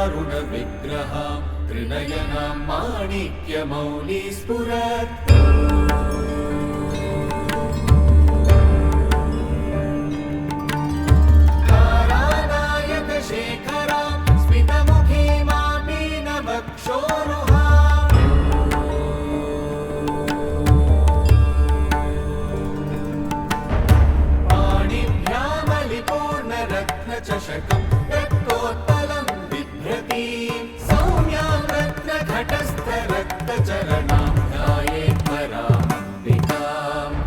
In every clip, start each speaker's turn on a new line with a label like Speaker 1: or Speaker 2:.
Speaker 1: सिन्दूरारुणविग्रहां त्रिनयनां माणिक्यमौलिस्फुरत् तारानायकशेखरां स्मितमुखीमां मीनवक्षोरुहां पाणिभ्यामलिपूर्णरत्नचषकं रक्तोत्पलं बिभ्रतीं सौम्यां रत्नघटस्थरक्तचरणां ध्यायेत् परामम्बिकाम्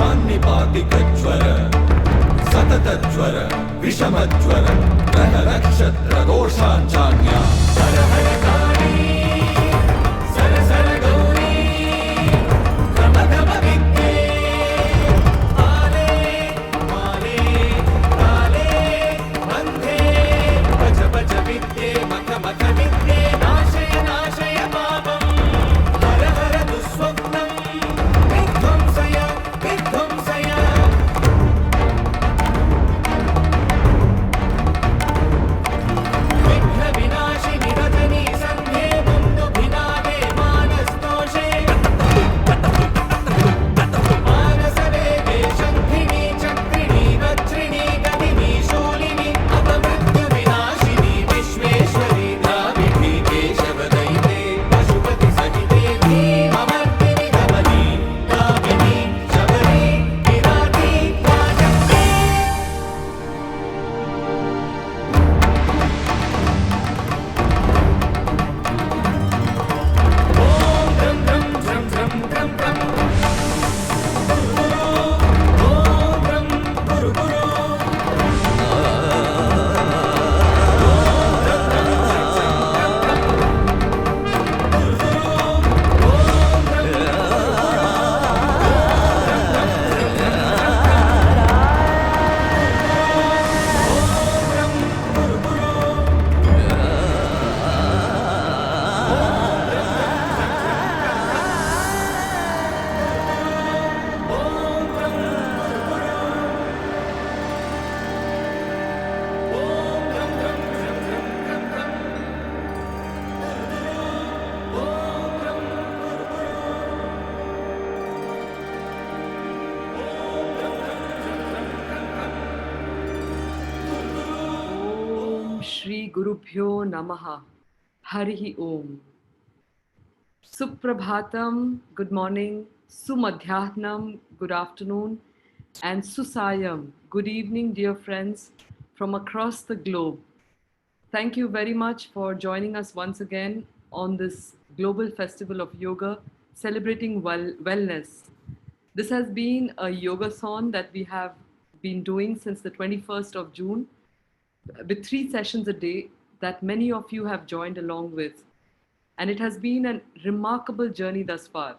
Speaker 1: सान्निपातिकज्वर सततज्वर विषमज्वर ग्रहनक्षत्रदोषाञ्चान्या हर हर काली sir sir Gauri क्रमगमविद्ये आले माले काले बन्धे भज भज विद्ये मख मख विद्ये नाशय नाशय पापम् हर हर दुःस्वप्नम् विध्वंसय विध्वंसय विघ्नविनाशिनि रजनी सन्ध्ये मुन्दुभिनादे मानस्तोषे मानसवेगे शङ्खिनी चक्रिणी वज्रिणी गदिनी शूलिनी अपमृत्युविनाशिनी विश्वेश्वरी द्राविडी केशवदैते पशुपति सहिते धीममर्दिनि गमनी कामिनी शबरी विराटी वाचक्री ॐ द्रं द्रं द्रं द्रं द्रं द्रं ॐ द्रं गुरु गुरु
Speaker 2: Om Shri Gurubhyo Namaha. Harihi Om. Suprabhatam, good morning. Sumadhyahnam, good afternoon. And Susayam, good evening, dear friends from across the globe. Thank you very much for joining us once again on this global festival of yoga, celebrating wellness. This has been a yogathon that we have been doing since the 21st of June, with 3 sessions a day that many of you have joined along with. And it has been a remarkable journey thus far.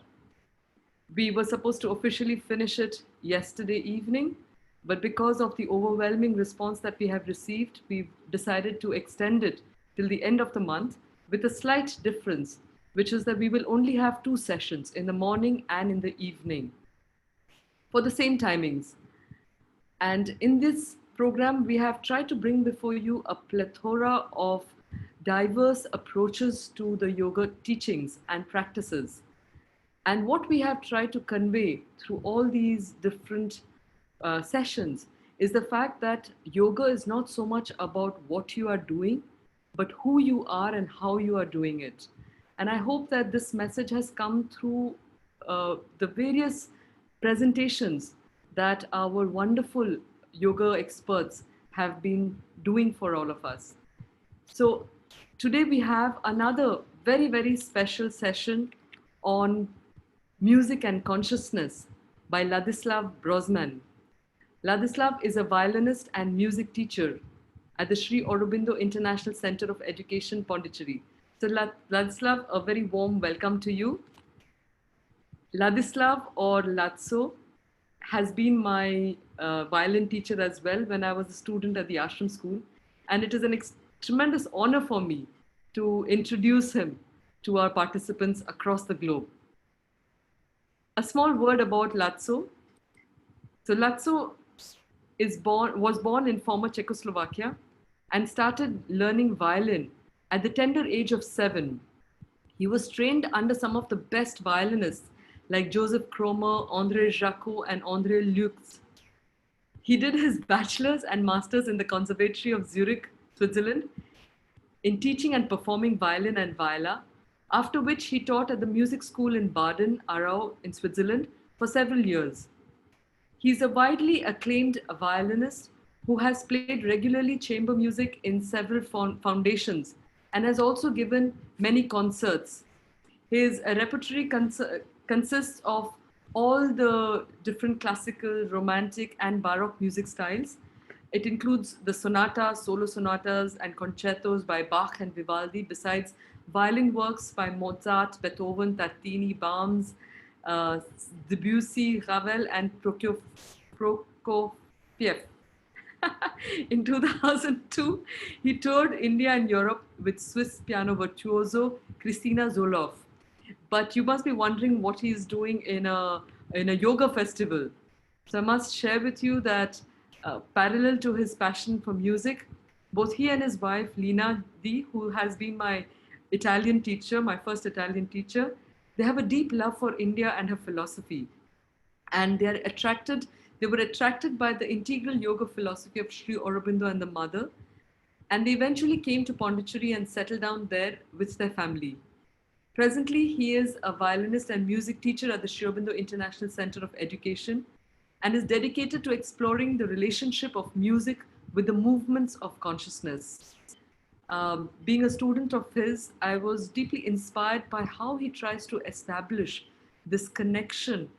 Speaker 2: We were supposed to officially finish it yesterday evening, but because of the overwhelming response that we have received, we've decided to extend it till the end of the month with a slight difference, which is that we will only have 2 sessions in the morning and in the evening for the same timings. And in this program, we have tried to bring before you a plethora of diverse approaches to the yoga teachings and practices. And what we have tried to convey through all these different sessions is the fact that yoga is not so much about what you are doing, but who you are and how you are doing it. And I hope that this message has come through the various presentations that our wonderful yoga experts have been doing for all of us. So today we have another very, very special session on music and consciousness by Ladislav Brozman. Ladislav is a violinist and music teacher at the Sri Aurobindo International Center of Education, Pondicherry. So Ladislav, a very warm welcome to you. Ladislav, or Latso, has been my violin teacher as well when I was a student at the ashram school. And it is a tremendous honor for me to introduce him to our participants across the globe. A small word about Latso. So Latso was born in former Czechoslovakia and started learning violin at the tender age of 7. He was trained under some of the best violinists like Joseph Kromer, André Jacquot, and André Lux. He did his bachelor's and master's in the Conservatory of Zurich, Switzerland, in teaching and performing violin and viola, after which he taught at the music school in Baden, Aarau in Switzerland for several years. He's a widely acclaimed violinist who has played regularly chamber music in several foundations and has also given many concerts. His repertoire consists of all the different classical, romantic, and baroque music styles. It includes the sonatas, solo sonatas, and concertos by Bach and Vivaldi, besides violin works by Mozart, Beethoven, Tartini, Brahms, Debussy, Ravel, and Prokofiev. In 2002, he toured India and Europe with Swiss piano virtuoso Christina Zoloff. But you must be wondering what he's doing in a yoga festival. So I must share with you that parallel to his passion for music, both he and his wife Lina Di, who has been my Italian teacher, my first Italian teacher, they have a deep love for India and her philosophy. And they were attracted by the integral yoga philosophy of Sri Aurobindo and the mother. And they eventually came to Pondicherry and settled down there with their family. Presently, he is a violinist and music teacher at the Sri Aurobindo International Center of Education and is dedicated to exploring the relationship of music with the movements of consciousness. Being a student of his, I was deeply inspired by how he tries to establish this connection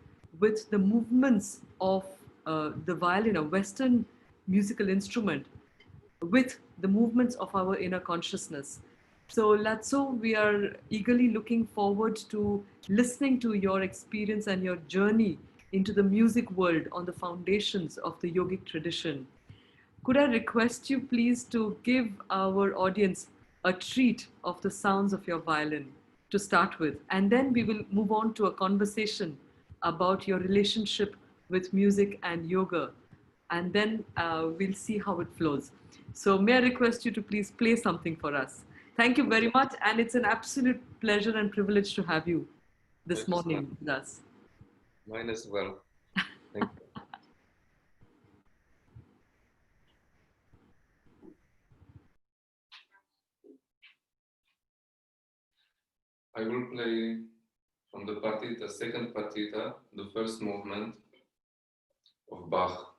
Speaker 2: with the movements of the violin, a Western musical instrument, with the movements of our inner consciousness. So Latso, we are eagerly looking forward to listening to your experience and your journey into the music world on the foundations of the yogic tradition. Could I request you please to give our audience a treat of the sounds of your violin to start with, and then we will move on to a conversation about your relationship with music and yoga, and then we'll see how it flows. So may I request you to please play something for us? Thank you very much, and it's an absolute pleasure and privilege to have you this morning with us.
Speaker 3: Mine as well. Thank you. I will play from the partita, second partita, the first movement of Bach.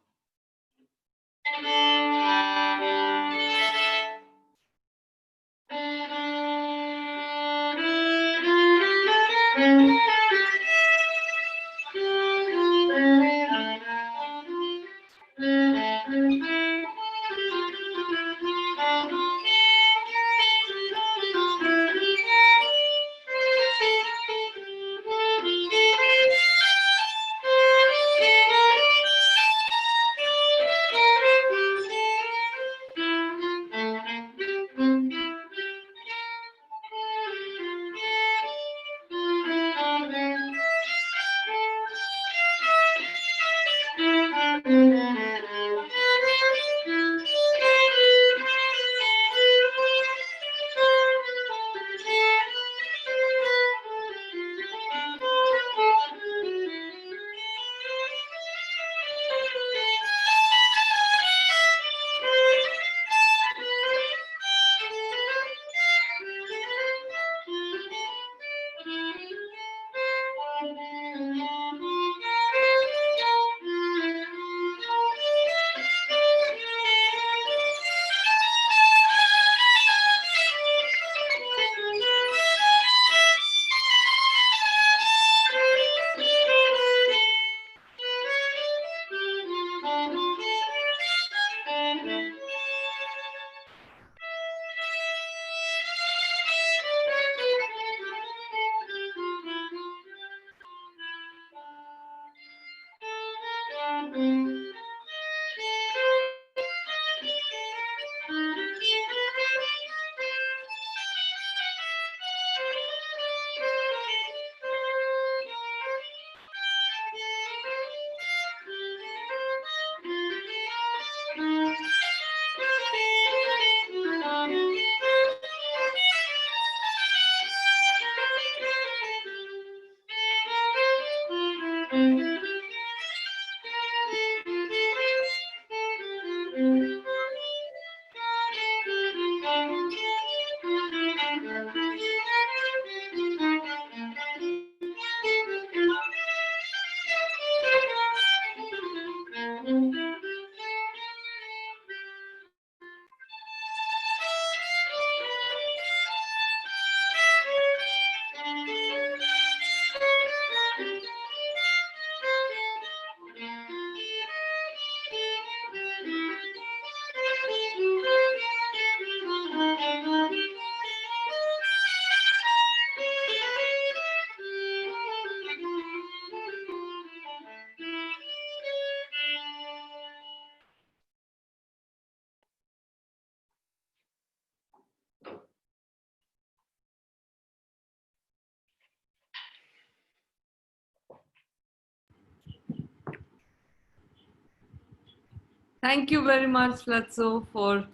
Speaker 2: Thank you very much, Flatso, for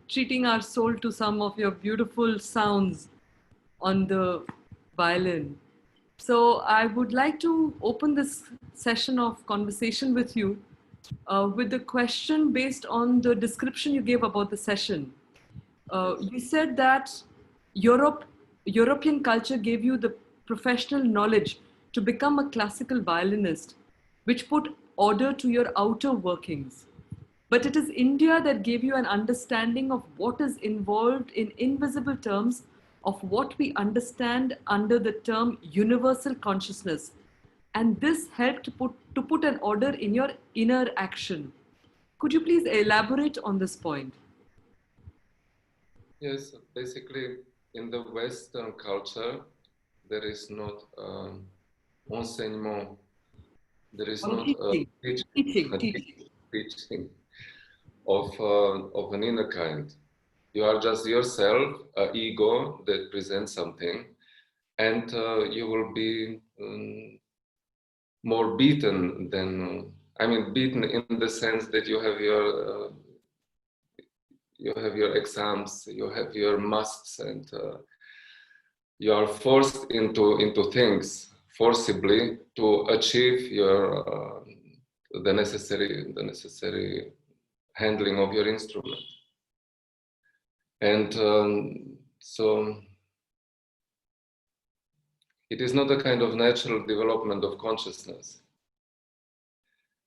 Speaker 2: treating our soul to some of your beautiful sounds on the violin. So I would like to open this session of conversation with you with the question based on the description you gave about the session. You said that European culture gave you the professional knowledge to become a classical violinist, which put order to your outer workings. But it is India that gave you an understanding of what is involved in invisible terms of what we understand under the term universal consciousness. And this helped to put an order in your inner action. Could you please elaborate on this point?
Speaker 3: Yes, basically, in the Western culture, there is not enseignement, there is not teaching of an inner kind. You are just yourself, an ego that presents something, and you will be more beaten than, I mean, beaten in the sense that you have your exams, you have your masks, and you are forced into things forcibly to achieve your the necessary handling of your instrument. And so it is not a kind of natural development of consciousness.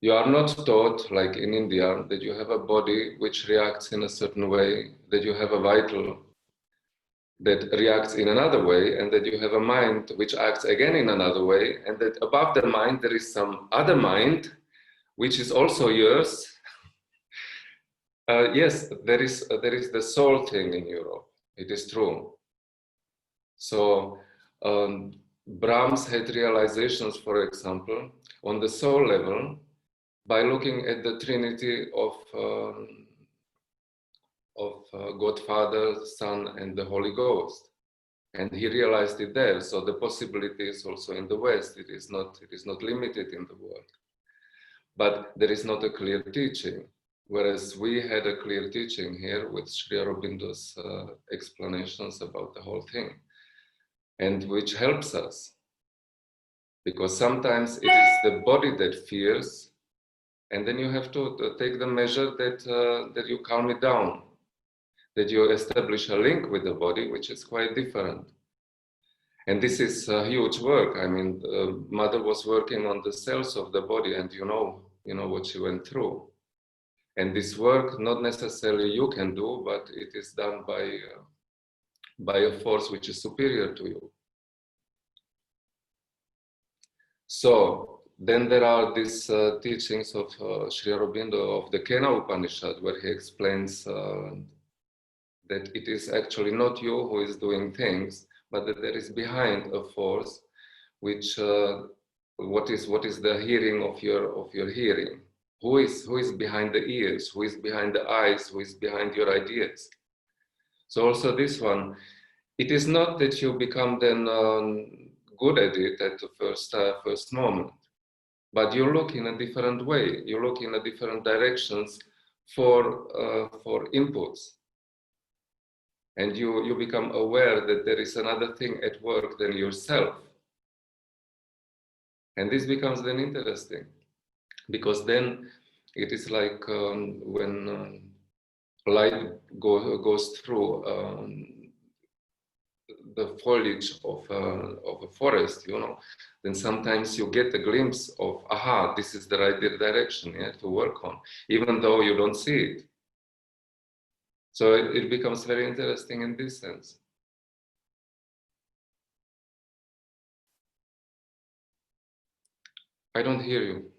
Speaker 3: You are not taught, like in India, that you have a body which reacts in a certain way, that you have a vital that reacts in another way, and that you have a mind which acts again in another way, and that above the mind there is some other mind which is also yours. Yes, there is the soul thing in Europe. It is true. So Brahms had realizations, for example, on the soul level by looking at the Trinity of God Father, Son, and the Holy Ghost, and he realized it there. So the possibility is also in the West. It is not limited in the world, but there is not a clear teaching. Whereas we had a clear teaching here with Sri Aurobindo's explanations about the whole thing, and which helps us, because sometimes it is the body that fears, and then you have to take the measure that you calm it down, that you establish a link with the body, which is quite different. And this is a huge work. I mean, mother was working on the cells of the body, and you know what she went through. And this work, not necessarily you can do, but it is done by a force which is superior to you. So then there are these teachings of Sri Aurobindo of the Kena Upanishad, where he explains that it is actually not you who is doing things, but that there is behind a force which what is the hearing of your hearing. Who is behind the ears? Who is behind the eyes? Who is behind your ideas? So also this one, it is not that you become then good at it at the first moment, but you look in a different way. You look in a different directions for inputs, and you become aware that there is another thing at work than yourself, and this becomes then interesting. Because then it is like when light goes through the foliage of a forest, then sometimes you get a glimpse of, aha, this is the right direction, to work on, even though you don't see it. So it becomes very interesting in this sense. I don't hear you.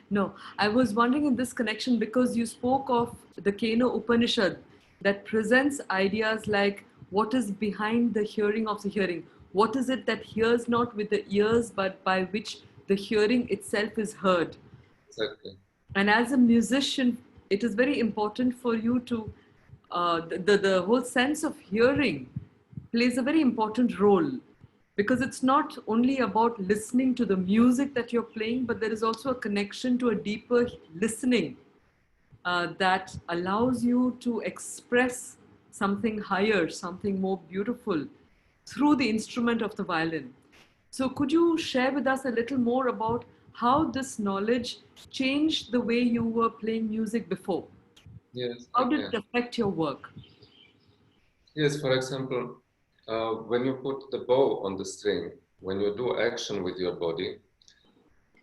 Speaker 2: No, I was wondering in this connection because you spoke of the Kena Upanishad that presents ideas like what is behind the hearing of the hearing. What is it that hears not with the ears but by which the hearing itself is heard?
Speaker 3: Exactly.
Speaker 2: And as a musician, it is very important for you to, the whole sense of hearing plays a very important role. Because it's not only about listening to the music that you're playing, but there is also a connection to a deeper listening that allows you to express something higher, something more beautiful through the instrument of the violin. So, could you share with us a little more about how this knowledge changed the way you were playing music before?
Speaker 3: Yes,
Speaker 2: How
Speaker 3: I
Speaker 2: did
Speaker 3: can.
Speaker 2: it affect your work?
Speaker 3: Yes, for example, when you put the bow on the string, when you do action with your body,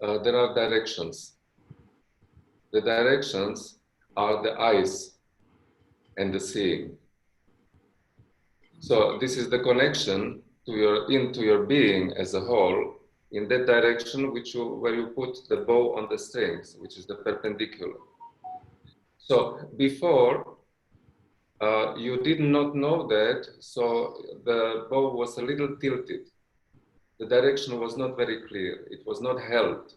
Speaker 3: there are directions. The directions are the eyes and the seeing. So this is the connection to into your being as a whole, in that direction where you put the bow on the strings, which is the perpendicular. So before, you did not know that, so the bow was a little tilted. The direction was not very clear. It was not held.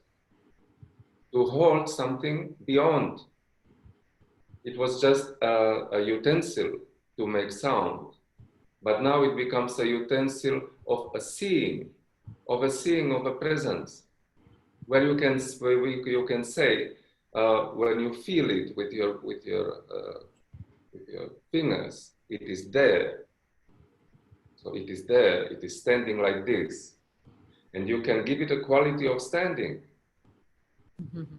Speaker 3: To hold something beyond. It was just a utensil to make sound. But now it becomes a utensil of a seeing of a presence, where you can say, when you feel it with your fingers, it is there. So it is there. It is standing like this, and you can give it a quality of standing.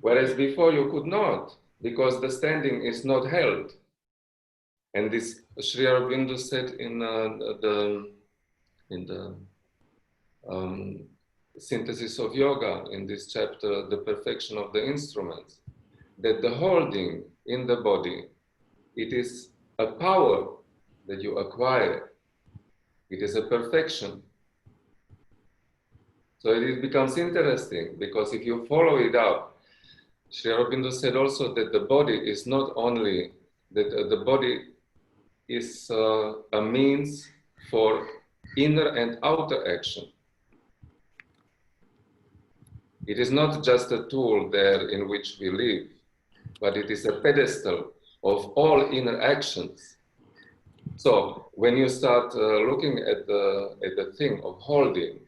Speaker 3: Whereas before you could not, because the standing is not held. And this Sri Aurobindo said in the synthesis of yoga, in this chapter, The Perfection of the Instruments, that the holding in the body, it is a power that you acquire. It is a perfection. So it becomes interesting, because if you follow it up, Sri Aurobindo said also that the body is not only, that the body is a means for inner and outer action. It is not just a tool there in which we live, but it is a pedestal of all inner actions. So when you start looking at the thing of holding,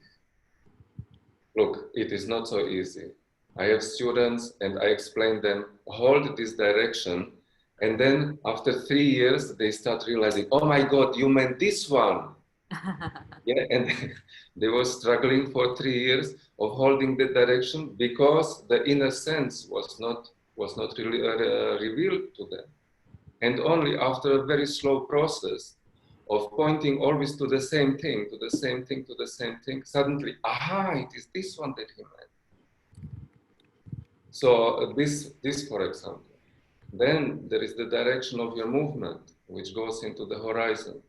Speaker 3: look, it is not so easy. I have students and I explain them, hold this direction, and then after 3 years, they start realizing, oh my God, you meant this one. Yeah, and they were struggling for 3 years of holding the direction because the inner sense was not really revealed to them. And only after a very slow process of pointing always to the same thing, to the same thing, to the same thing, suddenly, aha, it is this one that he meant. So this, for example. Then there is the direction of your movement, which goes into the horizon.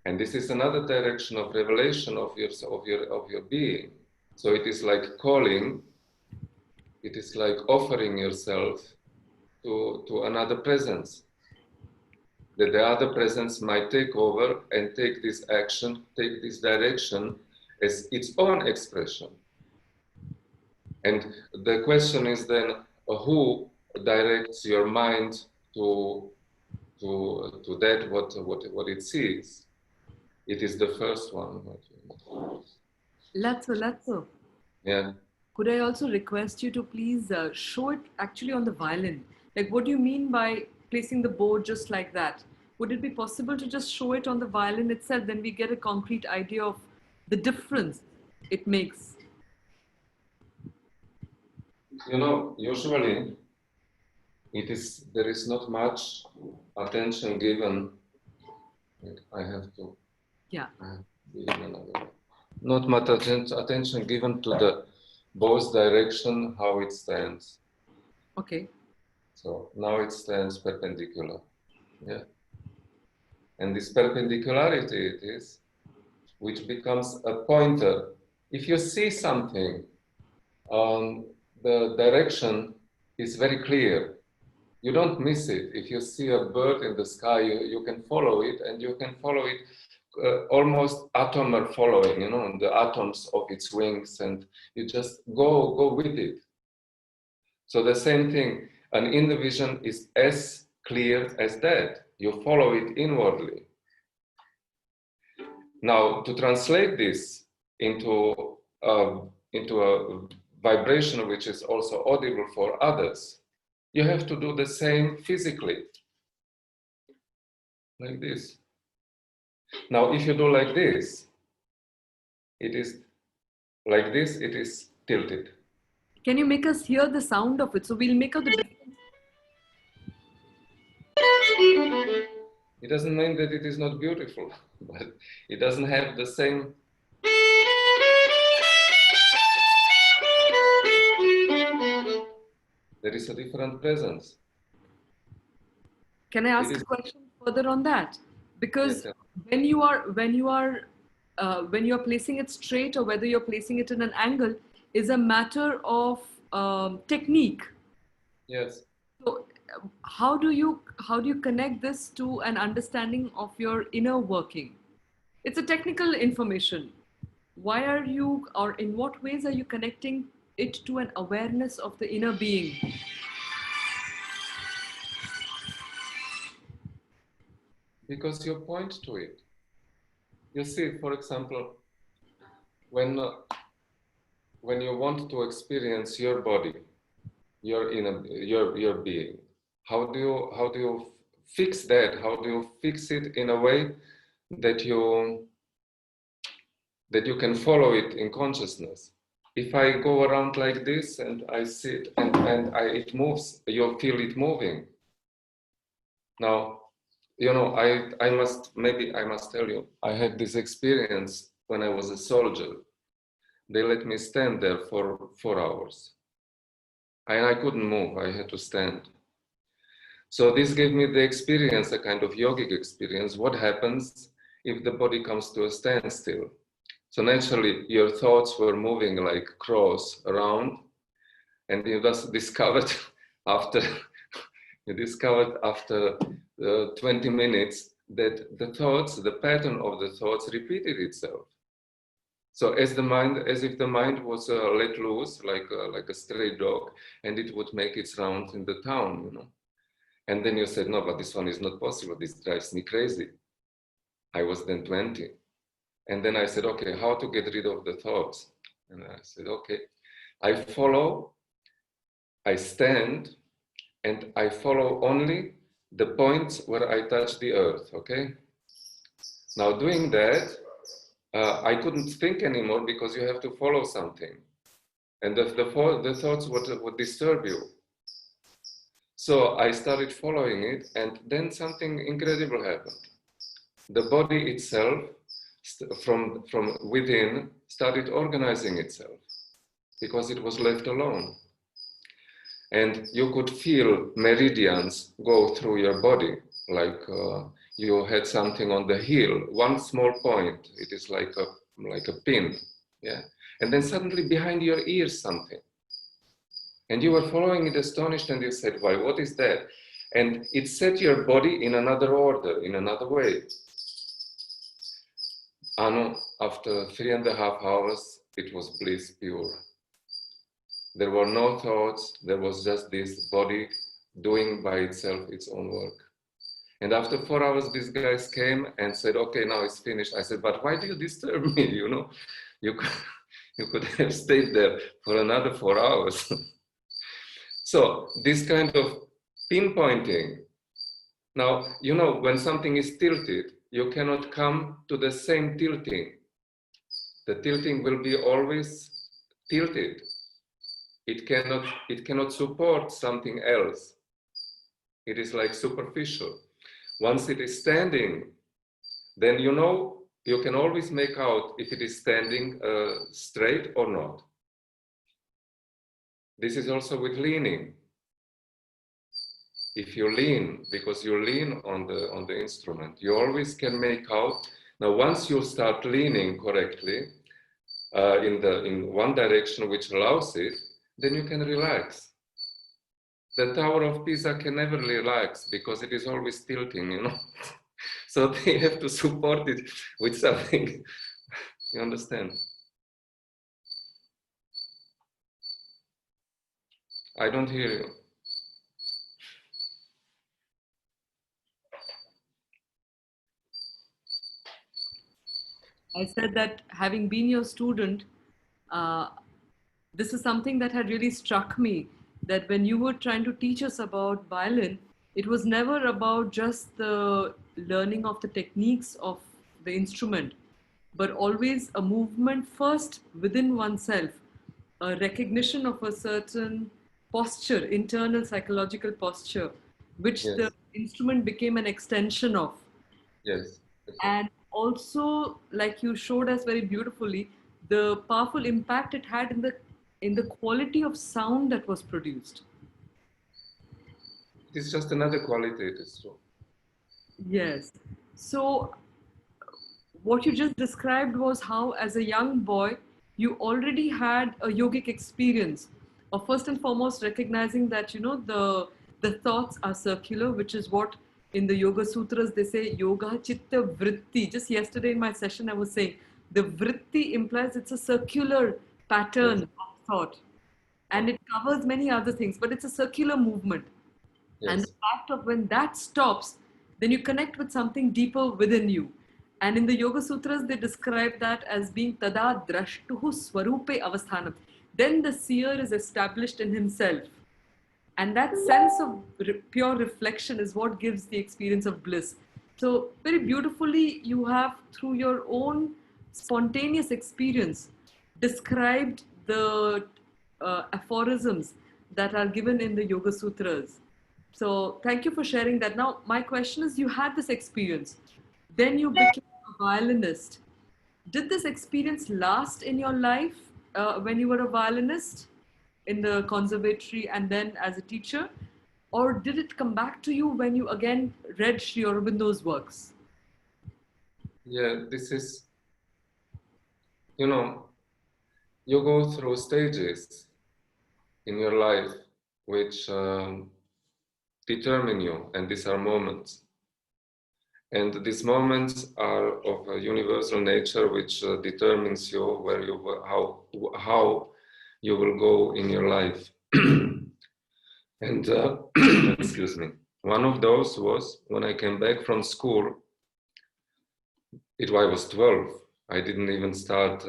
Speaker 3: And this is another direction of revelation of your being. So it is like calling, it is like offering yourself to another presence. That the other presence might take over and take this action, take this direction as its own expression. And the question is then, who directs your mind to that what it sees? It is the first one.
Speaker 2: Latso.
Speaker 3: Yeah.
Speaker 2: Could I also request you to please show it actually on the violin? Like, what do you mean by placing the bow just like that? Would it be possible to just show it on the violin itself? Then we get a concrete idea of the difference it makes.
Speaker 3: You know, usually there is not much attention given. I have to.
Speaker 2: Yeah.
Speaker 3: Not much attention given to the bow's direction, how it stands.
Speaker 2: Okay.
Speaker 3: So now it stands perpendicular. Yeah. And this perpendicularity it is, which becomes a pointer. If you see something, the direction is very clear. You don't miss it. If you see a bird in the sky, you can follow it, and you can follow it almost atomic following, you know, the atoms of its wings, and you just go with it. So the same thing, an inner vision is as clear as that. You follow it inwardly. Now, to translate this into a vibration which is also audible for others, you have to do the same physically, like this. Now, if you do like this, it is like this, it is tilted.
Speaker 2: Can you make us hear the sound of it? So we'll make out the difference.
Speaker 3: It doesn't mean that it is not beautiful, but it doesn't have the same. There is a different presence.
Speaker 2: Can I ask a question further on that? Because when you are placing it straight or whether you're placing it in an angle is a matter of technique.
Speaker 3: Yes.
Speaker 2: So how do you connect this to an understanding of your inner working? It's a technical information. Why are you, or in what ways are you connecting it to an awareness of the inner being?
Speaker 3: Because you point to it. You see, for example, when you want to experience your body, your inner, your being, how do you fix that? How do you fix it in a way that you can follow it in consciousness? If I go around like this and I sit and it moves, you feel it moving. Now, you know, I must tell you, I had this experience when I was a soldier. They let me stand there for 4 hours. And I couldn't move, I had to stand. So this gave me the experience, a kind of yogic experience. What happens if the body comes to a standstill? So naturally, your thoughts were moving like crows around, and you just discovered after 20 minutes that the pattern of the thoughts repeated itself. So as if the mind was let loose, like a stray dog, and it would make its rounds in the town, you know. And then you said, no, but this one is not possible. This drives me crazy. I was then 20. And then I said, okay, how to get rid of the thoughts? And I said, okay, I stand, and I follow only the points where I touch the earth, okay? Now doing that, I couldn't think anymore because you have to follow something. And the thoughts would disturb you. So I started following it, and then something incredible happened. The body itself, from within, started organizing itself because it was left alone. And you could feel meridians go through your body, like you had something on the heel, one small point. It is like a pin, yeah. And then suddenly behind your ears something. And you were following it astonished, and you said, why, what is that? And it set your body in another order, in another way. Anu, after 3.5 hours, it was bliss pure. There were no thoughts, there was just this body doing by itself its own work. And after 4 hours, these guys came and said, okay, now it's finished. I said, but why do you disturb me? You know, you could have stayed there for another 4 hours. So this kind of pinpointing. Now, you know, when something is tilted, you cannot come to the same tilting. The tilting will be always tilted. It cannot support something else. It is like superficial. Once it is standing, then you know, you can always make out if it is standing straight or not. This is also with leaning. If you lean, because you lean on the instrument, you always can make out. Now, once you start leaning correctly in one direction which allows it, then you can relax. The Tower of Pisa can never relax because it is always tilting, you know. So they have to support it with something. You understand? I don't hear you.
Speaker 2: I said that having been your student, uh, this is something that had really struck me, that when you were trying to teach us about violin, it was never about just the learning of the techniques of the instrument, but always a movement first within oneself, a recognition of a certain posture, internal psychological posture, which the
Speaker 3: Yes,
Speaker 2: instrument became an extension of.
Speaker 3: yes,
Speaker 2: And also, like you showed us very beautifully, the powerful impact it had in the quality of sound that was produced.
Speaker 3: it is just another quality, it is true.
Speaker 2: Yes. So what you just described was how, as a young boy, you already had a yogic experience of first and foremost recognizing that the thoughts are circular, which is what in the Yoga Sutras they say yoga chitta vritti. Just yesterday in my session, I was saying the vritti implies it's a circular pattern
Speaker 3: Yes,
Speaker 2: of thought, and
Speaker 3: oh,
Speaker 2: it covers many other things, but it's a circular movement. And the
Speaker 3: yes,
Speaker 2: fact of when that stops, then you connect with something deeper within you. And in the Yoga Sutras, they describe that as being tada drashtuhu swarupe avasthanam. Then the seer is established in himself. And that sense of pure reflection is what gives the experience of bliss. So, very beautifully, you have, through your own spontaneous experience, described the aphorisms that are given in the Yoga Sutras. So, thank you for sharing that. Now, my question is, you had this experience, then you became a violinist. Did this experience last in your life when you were a violinist in the conservatory and then as a teacher? Or did it come back to you when you again read Sri Aurobindo's works?
Speaker 3: yeah, this is, you know, you go through stages in your life which determine you, and these are moments. And these moments are of a universal nature which determines you where you how you will go in your life. And excuse me, one of those was when I came back from school. I was 12. I didn't even start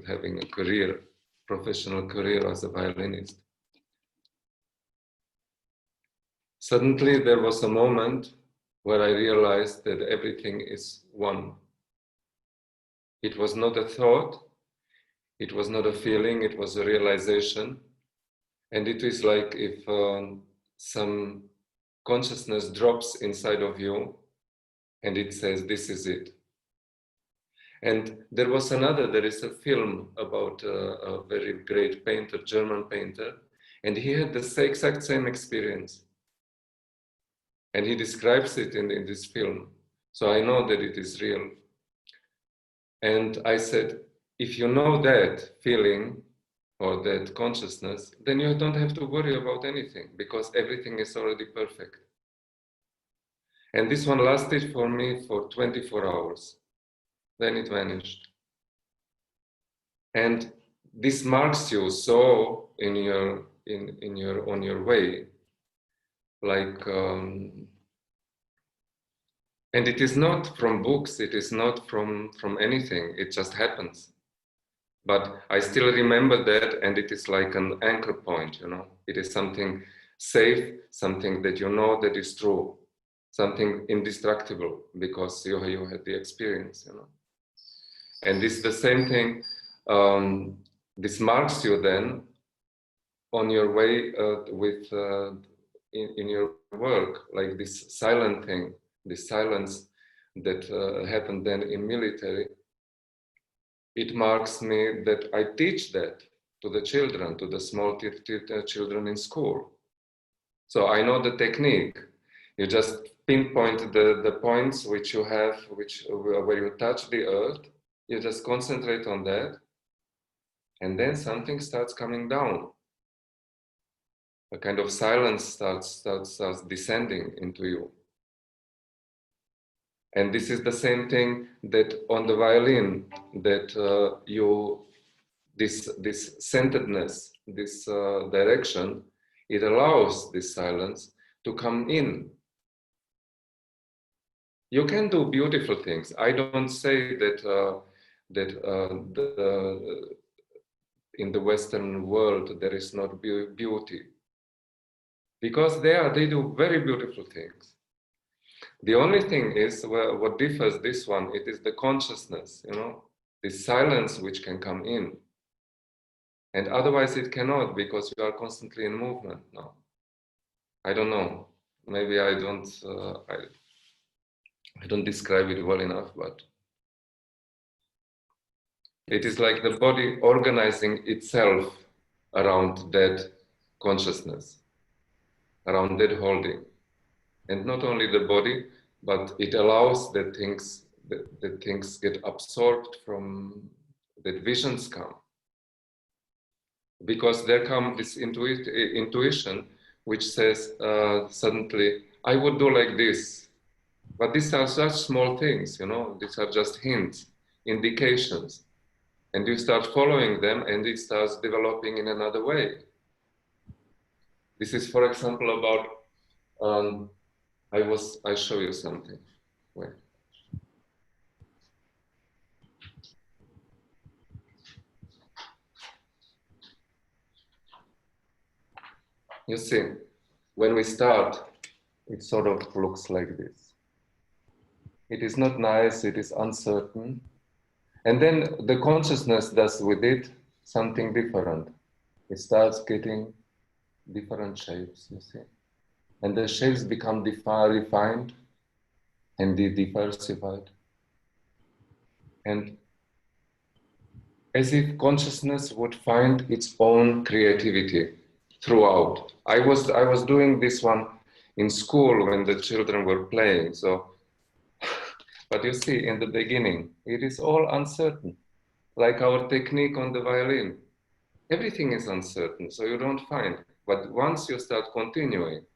Speaker 3: having a career, professional career as a violinist. Suddenly there was a moment where I realized that everything is one. It was not a thought, it was not a feeling, it was a realization. And it is like if some consciousness drops inside of you and it says, this is it. And there is a film about a very great painter, German painter, and he had the exact same experience. And he describes it in this film. So I know that it is real. And I said, if you know that feeling or that consciousness, then you don't have to worry about anything because everything is already perfect. And this one lasted for me for 24 hours. Then it vanished. And this marks you so in your on your way, like and it is not from books, it is not from anything, it just happens. But I still remember that, and it is like an anchor point, you know. It is something safe, something that you know that is true, something indestructible because you had the experience, you know. And this is the same thing. This marks you then on your way in your work, like this silent thing, this silence that happened then in military. It marks me that I teach that to the children, to the small children in school. So I know the technique. You just pinpoint the points which you have, where you touch the earth. You just concentrate on that, and then something starts coming down. A kind of silence starts descending into you. And this is the same thing that on the violin, that this centeredness, this direction, it allows this silence to come in. You can do beautiful things. I don't say that in the Western world there is not beauty, because they do very beautiful things. The only thing is, well, what differs this one, it is the consciousness, you know, the silence which can come in. And otherwise it cannot, because you are constantly in movement now. I don't know. Maybe I don't describe it well enough, but it is like the body organizing itself around that consciousness, around that holding. And not only the body, but it allows that things get absorbed from, that visions come. Because there comes this intuition which says suddenly, I would do like this. But these are such small things, you know, these are just hints, indications. And you start following them and it starts developing in another way. This is, for example, about, I show you something. Wait. You see, when we start, it sort of looks like this. It is not nice, it is uncertain. And then the consciousness does with it something different. It starts getting different shapes, you see. And the shapes become refined and diversified. And as if consciousness would find its own creativity throughout. I was doing this one in school when the children were playing. So, but you see, in the beginning, it is all uncertain, like our technique on the violin. Everything is uncertain, so you don't find. But once you start continuing,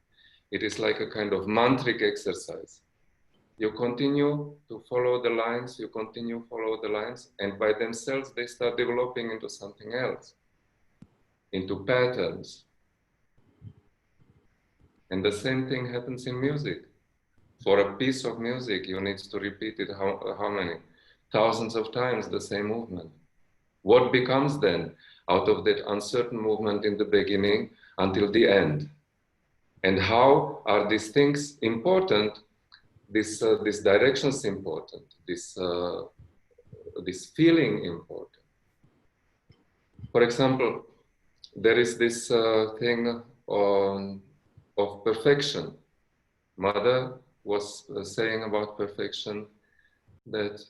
Speaker 3: it is like a kind of mantric exercise. You continue to follow the lines, you continue to follow the lines, and by themselves they start developing into something else, into patterns. And the same thing happens in music. For a piece of music, you need to repeat it how many? Thousands of times the same movement. What becomes then out of that uncertain movement in the beginning until the end? And how are these things important? This directions important, this feeling important. For example, there is this thing of perfection. Mother was saying about perfection that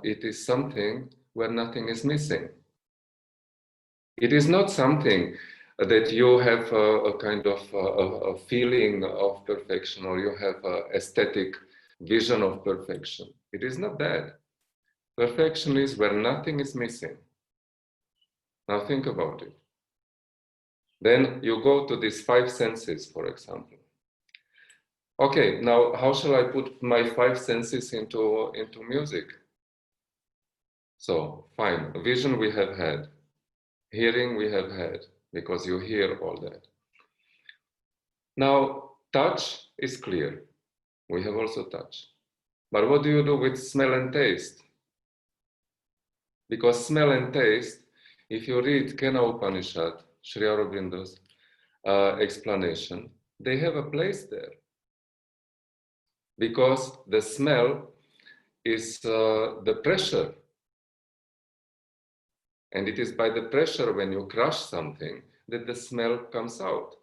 Speaker 3: it is something where nothing is missing. It is not something that you have a kind of a feeling of perfection, or you have an aesthetic vision of perfection. It is not that. Perfection is where nothing is missing. Now think about it. Then you go to these five senses, for example. Okay, now how shall I put my five senses into music? So, fine, vision we have had. Hearing we have had, because you hear all that. Now, touch is clear. We have also touch. But what do you do with smell and taste? Because smell and taste, if you read Kena Upanishad, Sri Aurobindo's explanation, they have a place there. Because the smell is the pressure. And it is by the pressure when you crush something that the smell comes out.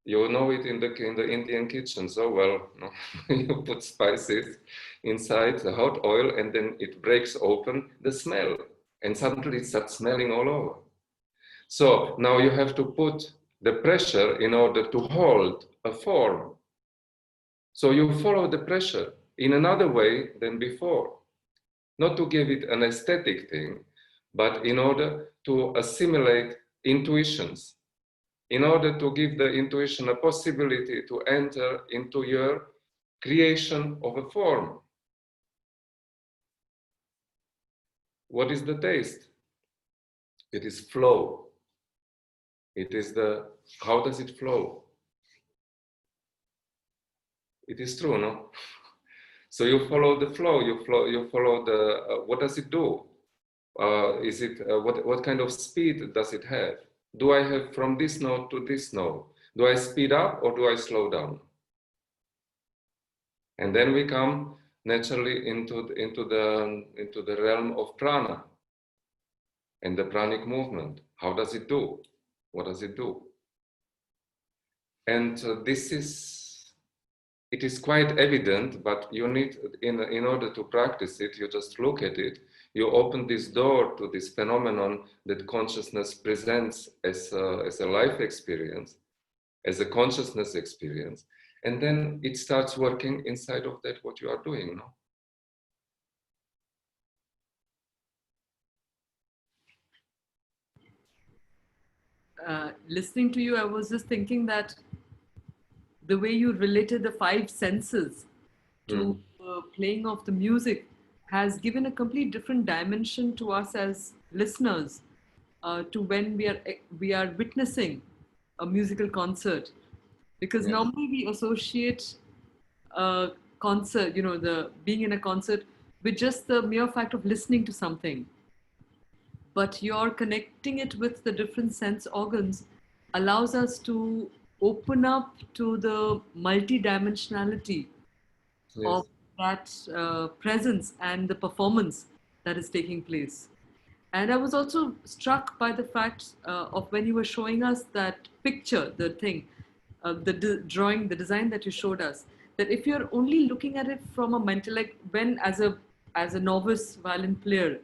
Speaker 3: You know it in the Indian kitchen so well. No? You put spices inside the hot oil and then it breaks open the smell. And suddenly it starts smelling all over. So now you have to put the pressure in order to hold a form. So you follow the pressure in another way than before. Not to give it an aesthetic thing, but in order to assimilate intuitions, in order to give the intuition a possibility to enter into your creation of a form. What is the taste? It is flow. It is how does it flow? It is true, no? So you follow the flow, you follow the, what does it do? What kind of speed does it have? Do I have from this note to this note? Do I speed up or do I slow down? And then we come naturally into the realm of prana and the pranic movement. How does it do? What does it do? And it is quite evident, but you need, in order to practice it, you just look at it, you open this door to this phenomenon that consciousness presents as a life experience, as a consciousness experience, and then it starts working inside of that what you are doing, no?
Speaker 2: Listening to you, I was just thinking that the way you related the five senses to playing of the music has given a complete different dimension to us as listeners, to when we are witnessing a musical concert, because
Speaker 3: Yes.
Speaker 2: normally we associate a concert, the being in a concert, with just the mere fact of listening to something, but you're connecting it with the different sense organs allows us to open up to the multidimensionality
Speaker 3: Yes.
Speaker 2: of that presence and the performance that is taking place. And I was also struck by the fact of when you were showing us that picture, the thing, drawing, the design that you showed us. That if you're only looking at it from a mental, like when as a novice violin player,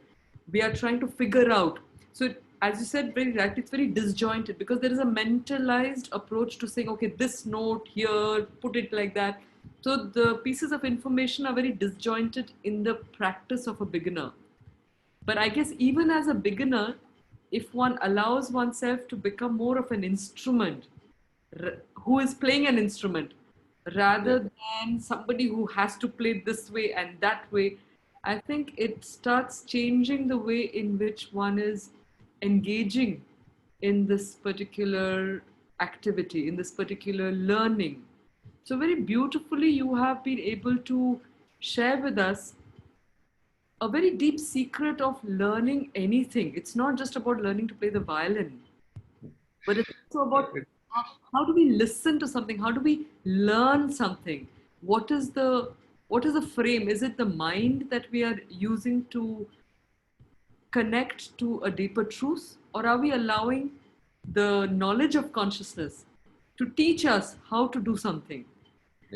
Speaker 2: we are trying to figure out. So as you said very rightly, it's very disjointed because there is a mentalized approach to saying, okay, this note here, put it like that. So the pieces of information are very disjointed in the practice of a beginner. But I guess even as a beginner, if one allows oneself to become more of an instrument, who is playing an instrument,
Speaker 3: Yeah.
Speaker 2: rather than somebody who has to play this way and that way, I think it starts changing the way in which one is engaging in this particular activity, in this particular learning. So, very beautifully, you have been able to share with us a very deep secret of learning anything. It's not just about learning to play the violin, but it's also about how do we listen to something? How do we learn something? What is the frame? Is it the mind that we are using to connect to a deeper truth, or are we allowing the knowledge of consciousness to teach us how to do something?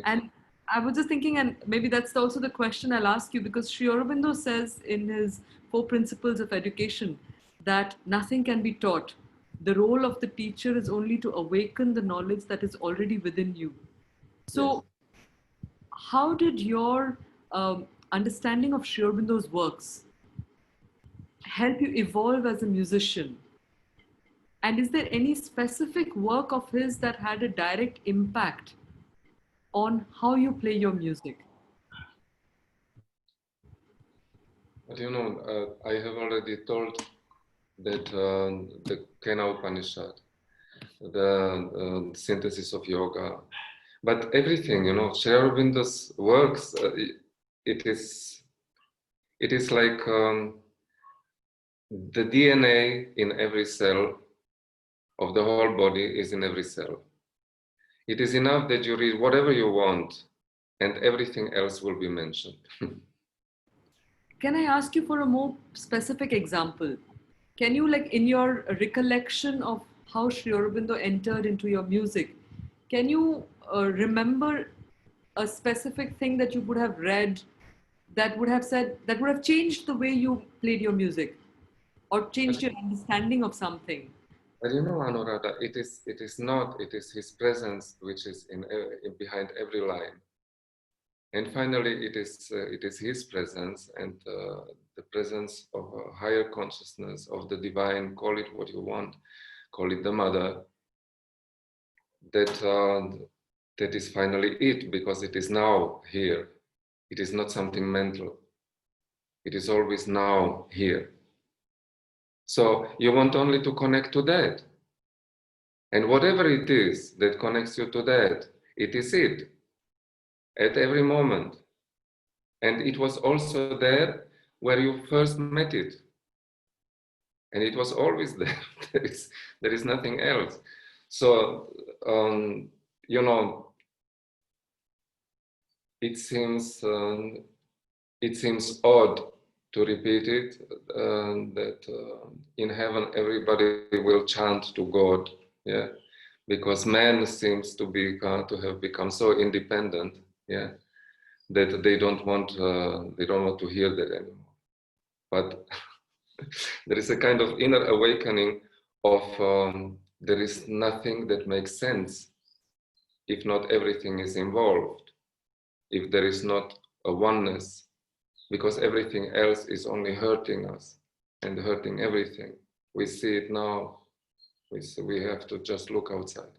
Speaker 2: And I was just thinking, and maybe that's also the question I'll ask you, because Sri Aurobindo says in his Four Principles of Education that nothing can be taught. The role of the teacher is only to awaken the knowledge that is already within you.
Speaker 3: Yes.
Speaker 2: So, how did your understanding of Sri Aurobindo's works help you evolve as a musician? And is there any specific work of his that had a direct impact on how you play your music?
Speaker 3: But I have already told that the Kena Upanishad, the synthesis of yoga, but everything, Sri Aurobindo's works, it is like the DNA in every cell of the whole body is in every cell. It is enough that you read whatever you want, and everything else will be mentioned.
Speaker 2: Can I ask you for a more specific example? Can you, like, in your recollection of how Sri Aurobindo entered into your music, can you remember a specific thing that you would have read that would have said, that would have changed the way you played your music or changed your understanding of something?
Speaker 3: But Anuradha, it is not, it is his presence which is in behind every line. And finally, it is his presence and the presence of a higher consciousness, of the divine, call it what you want, call it the mother, that is finally it, because it is now here. It is not something mental. It is always now here. So you want only to connect to that. And whatever it is that connects you to that, it is it. at every moment. And it was also there where you first met it. And it was always there. There is nothing else. So, you know, it seems odd to repeat it, that in heaven everybody will chant to God, yeah, because man seems to have become so independent, yeah, that they don't want to hear that anymore. But there is a kind of inner awakening of there is nothing that makes sense if not everything is involved, if there is not a oneness, because everything else is only hurting us and hurting everything. We see it now. We have to just look outside.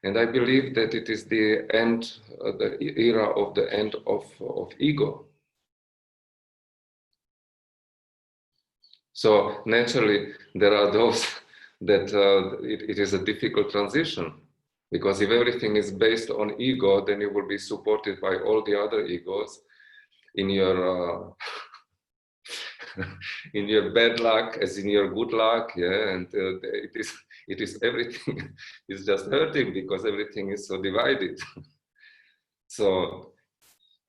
Speaker 3: And I believe that it is the end, the era of the end of ego. So naturally, there are those that it is a difficult transition, because if everything is based on ego, then you will be supported by all the other egos in your in your bad luck as in your good luck, yeah. And it is everything is just hurting because everything is so divided. So,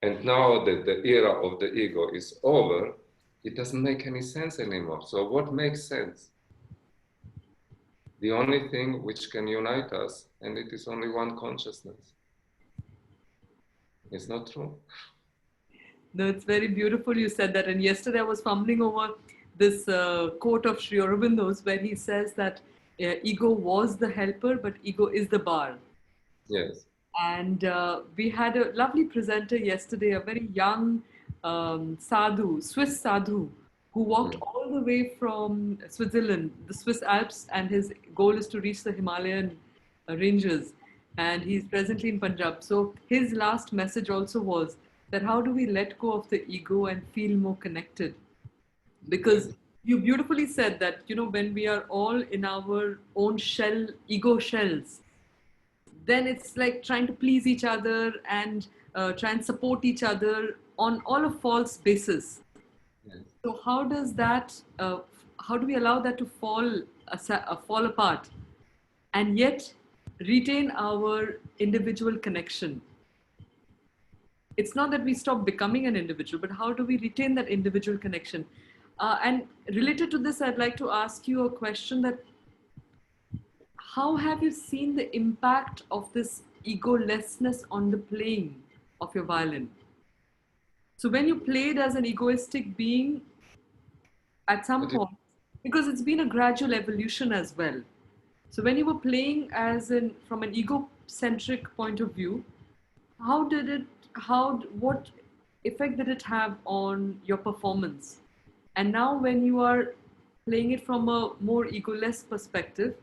Speaker 3: and now that the era of the ego is over, it doesn't make any sense anymore. So what makes sense? The only thing which can unite us, and it is only one consciousness. It's not true?
Speaker 2: No, it's very beautiful you said that. And yesterday I was fumbling over this quote of Sri Aurobindo's where he says that ego was the helper, but ego is the bar.
Speaker 3: Yes.
Speaker 2: And we had a lovely presenter yesterday, a very young sadhu, Swiss sadhu, who walked all the way from Switzerland, the Swiss Alps, and his goal is to reach the Himalayan ranges. And he's presently in Punjab. So his last message also was that how do we let go of the ego and feel more connected? Because you beautifully said that, you know, when we are all in our own shell, ego shells, then it's like trying to please each other and try and support each other on all a false basis.
Speaker 3: Yes.
Speaker 2: So how does that, how do we allow that to fall apart and yet retain our individual connection? It's not that we stop becoming an individual, but how do we retain that individual connection? And related to this, I'd like to ask you a question that how have you seen the impact of this egolessness on the playing of your violin? So when you played as an egoistic being at some point, because it's been a gradual evolution as well. So when you were playing from an egocentric point of view, what effect did it have on your performance? And now when you are playing it from a more egoless perspective,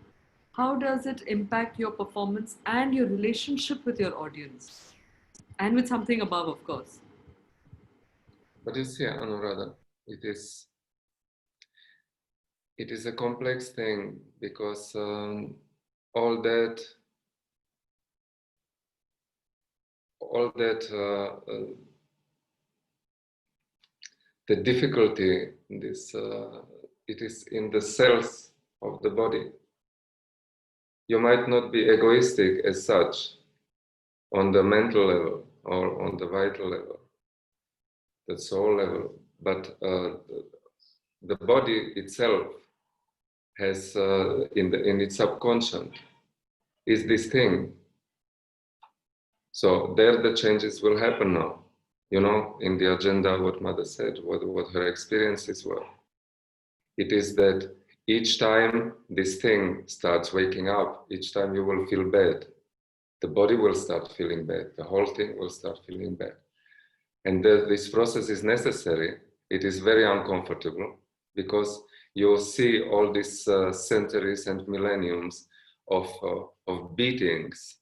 Speaker 2: how does it impact your performance and your relationship with your audience? And with something above, of course.
Speaker 3: But you see, Anuradha, it is a complex thing, because all that the difficulty in this it is in the cells of the body. You might not be egoistic as such on the mental level or on the vital level, the soul level, but the body itself has in its subconscious is this thing. So there the changes will happen now. You know, in the agenda, what Mother said, what her experiences were. It is that each time this thing starts waking up, each time you will feel bad, the body will start feeling bad, the whole thing will start feeling bad. And this process is necessary. It is very uncomfortable, because you see all these centuries and millenniums of beatings,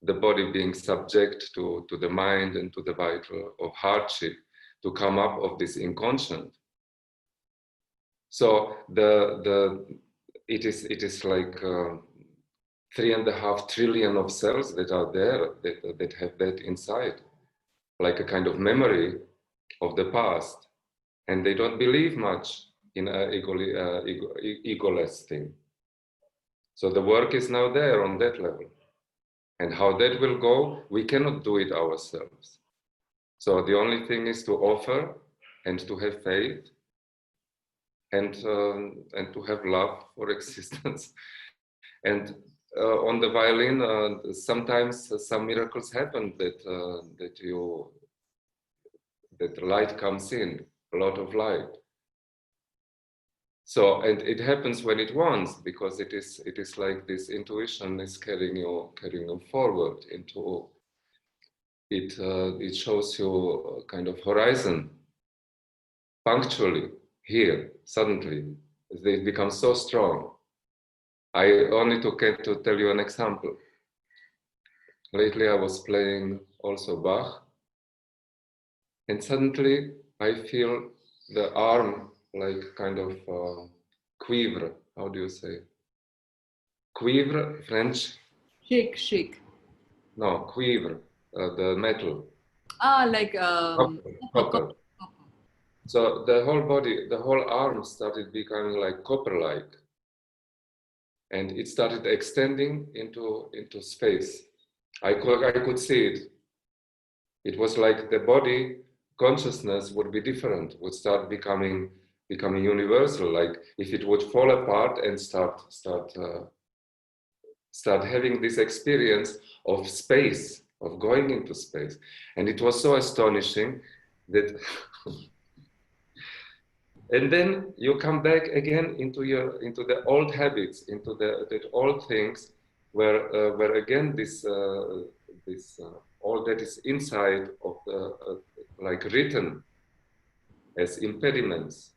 Speaker 3: the body being subject to the mind and to the vital of hardship to come up of this inconscient. So it is like 3.5 trillion of cells that are there that have that inside. like a kind of memory of the past, and they don't believe much in egoless thing. So the work is now there on that level. And how that will go, we cannot do it ourselves. So the only thing is to offer and to have faith and to have love for existence. And on the violin, sometimes some miracles happen that light comes in, a lot of light. So, and it happens when it wants, because it is like this intuition is carrying you forward into it. It shows you a kind of horizon punctually here. Suddenly, they become so strong. I only to tell you an example. Lately, I was playing also Bach, and suddenly I feel the arm like kind of quiver. How do you say? Quiver, French?
Speaker 2: Shake.
Speaker 3: No, quiver, the metal.
Speaker 2: Ah, like
Speaker 3: Copper. So the whole body, the whole arm started becoming like copper-like. And it started extending into space. I could see it. It was like the body consciousness would be different, would start becoming universal. Like if it would fall apart and start having this experience of space, of going into space. And it was so astonishing that and then you come back again into the old habits, into the old things where again this all that is inside of the like written as impediments,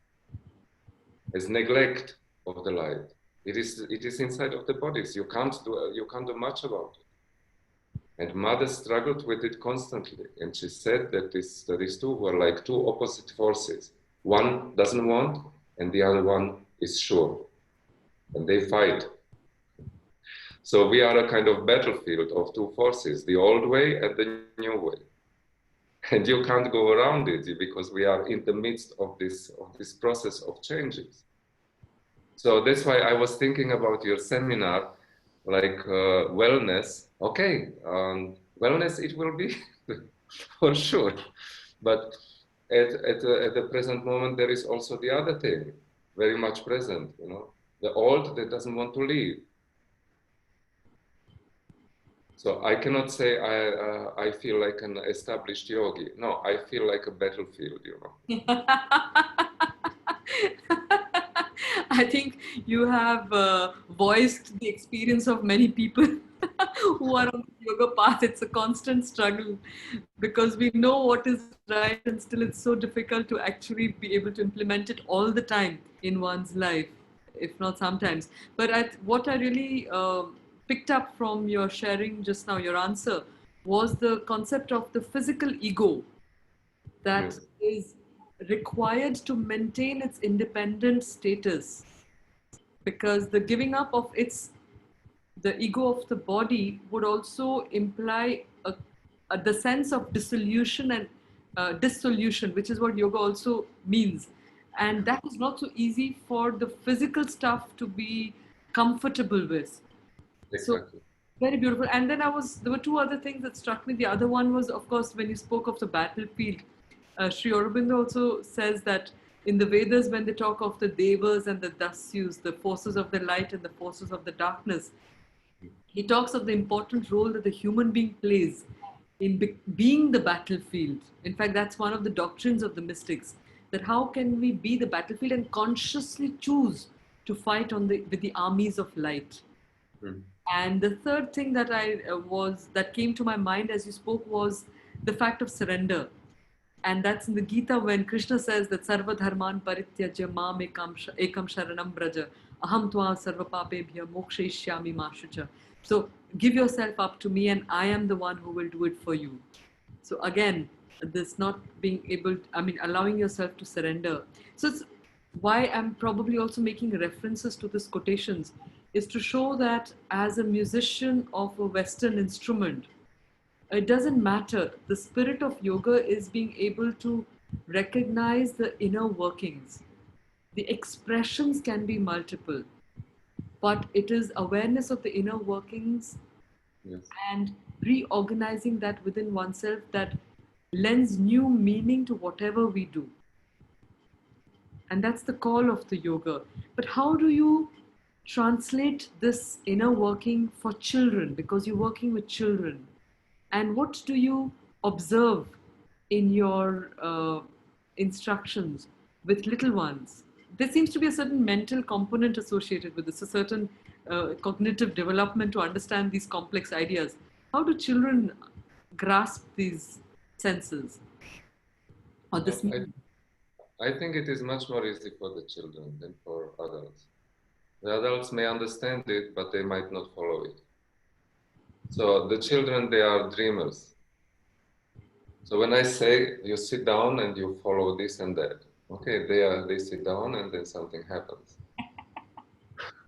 Speaker 3: as neglect of the light. It is inside of the bodies. You can't do much about it. And mother struggled with it constantly, and she said that these two were like two opposite forces. One doesn't want, and the other one is sure, and they fight. So we are a kind of battlefield of two forces: the old way and the new way. And you can't go around it because we are in the midst of this process of changes. So that's why I was thinking about your seminar, like wellness. Okay, wellness it will be for sure, but at the present moment there is also the other thing very much present. You know, the old that doesn't want to leave. So I cannot say I feel like an established yogi. No, I feel like a battlefield. You know.
Speaker 2: I think you have voiced the experience of many people who are on the yoga path. It's a constant struggle because we know what is right, and still it's so difficult to actually be able to implement it all the time in one's life, if not sometimes. But what I really picked up from your sharing just now, your answer, was the concept of the physical ego that is required to maintain its independent status, because the giving up of the ego of the body would also imply the sense of dissolution and dissolution, which is what yoga also means. And that is not so easy for the physical stuff to be comfortable with.
Speaker 3: Exactly.
Speaker 2: So very beautiful. And then there were two other things that struck me. The other one was, of course, when you spoke of the battlefield, Sri Aurobindo also says that in the Vedas, when they talk of the devas and the dasyus, the forces of the light and the forces of the darkness, he talks of the important role that the human being plays in being the battlefield. In fact, that's one of the doctrines of the mystics, that how can we be the battlefield and consciously choose to fight with the armies of light. And the third thing that that came to my mind as you spoke was the fact of surrender. And that's in the Gita when Krishna says that Sarva Dharman Parityajya Mam Ekam Sharanam Braja Aham Tva Sarva Papebhya Mokshaishyami Mashucha. So give yourself up to me and I am the one who will do it for you. So again, this not being able, allowing yourself to surrender. So it's why I'm probably also making references to these quotations is to show that as a musician of a Western instrument, It doesn't matter. The spirit of yoga is being able to recognize the inner workings. The expressions can be multiple, but it is awareness of the inner workings
Speaker 3: Yes.
Speaker 2: and reorganizing that within oneself that lends new meaning to whatever we do. And that's the call of the yoga. But how do you translate this inner working for children? Because you're working with children. And what do you observe in your instructions with little ones? There seems to be a certain mental component associated with this, a certain cognitive development to understand these complex ideas. How do children grasp these senses or this meaning?
Speaker 3: I think it is much more easy for the children than for adults. The adults may understand it, but they might not follow it. So the children, they are dreamers. So when I say you sit down and you follow this and that, okay, they sit down and then something happens.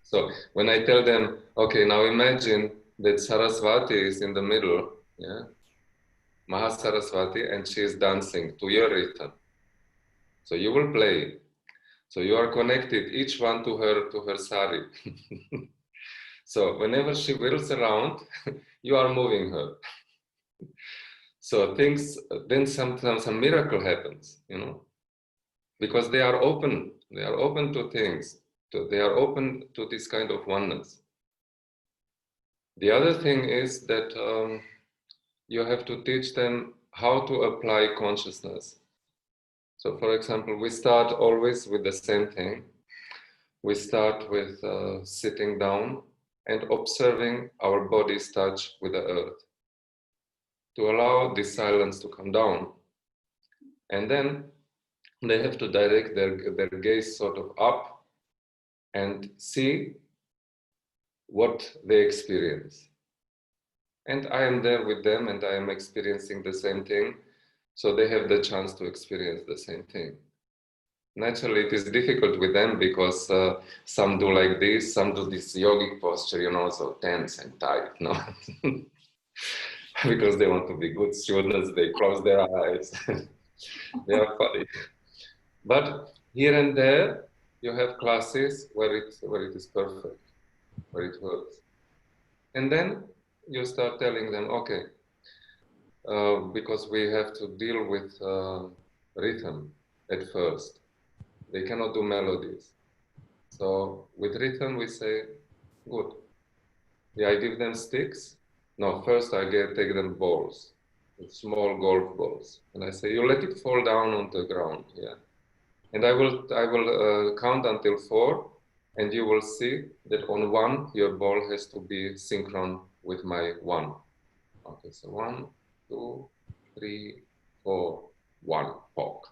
Speaker 3: So when I tell them, okay, now imagine that Saraswati is in the middle, yeah, Mahasaraswati, and she is dancing to your rhythm. So you will play. So you are connected, each one to her sari. So whenever she whirls around, you are moving her. So things, then sometimes some miracle happens, you know, because they are open to things, they are open to this kind of oneness. The other thing is that you have to teach them how to apply consciousness. So for example, we start always with the same thing. We start with sitting down and observing our body's touch with the earth to allow this silence to come down. And then they have to direct their gaze sort of up and see what they experience. And I am there with them and I am experiencing the same thing. So they have the chance to experience the same thing. Naturally, it is difficult with them because some do like this, some do this yogic posture, you know, so tense and tight, no? Because they want to be good students, they close their eyes. They are funny. But here and there, you have classes where it is perfect, where it works. And then you start telling them, okay, because we have to deal with rhythm at first. They cannot do melodies. So with rhythm, we say, good. Yeah, I give them sticks. No, first I take them balls, small golf balls. And I say, you let it fall down on the ground, yeah. And I will count until 4, and you will see that on 1, your ball has to be synchron with my 1. Okay, so 1, 2, 3, 4, 1, poke.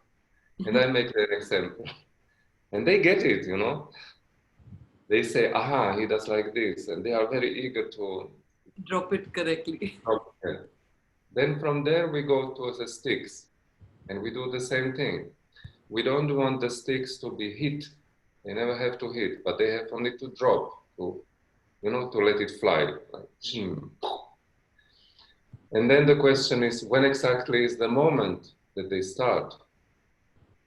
Speaker 3: And I make an example. And they get it, you know. They say, aha, he does like this. And they are very eager to
Speaker 2: Drop it correctly.
Speaker 3: okay. Then from there, we go to the sticks. And we do the same thing. We don't want the sticks to be hit. They never have to hit, but they have only to drop, to, you know, to let it fly. Like, and then the question is, when exactly is the moment that they start?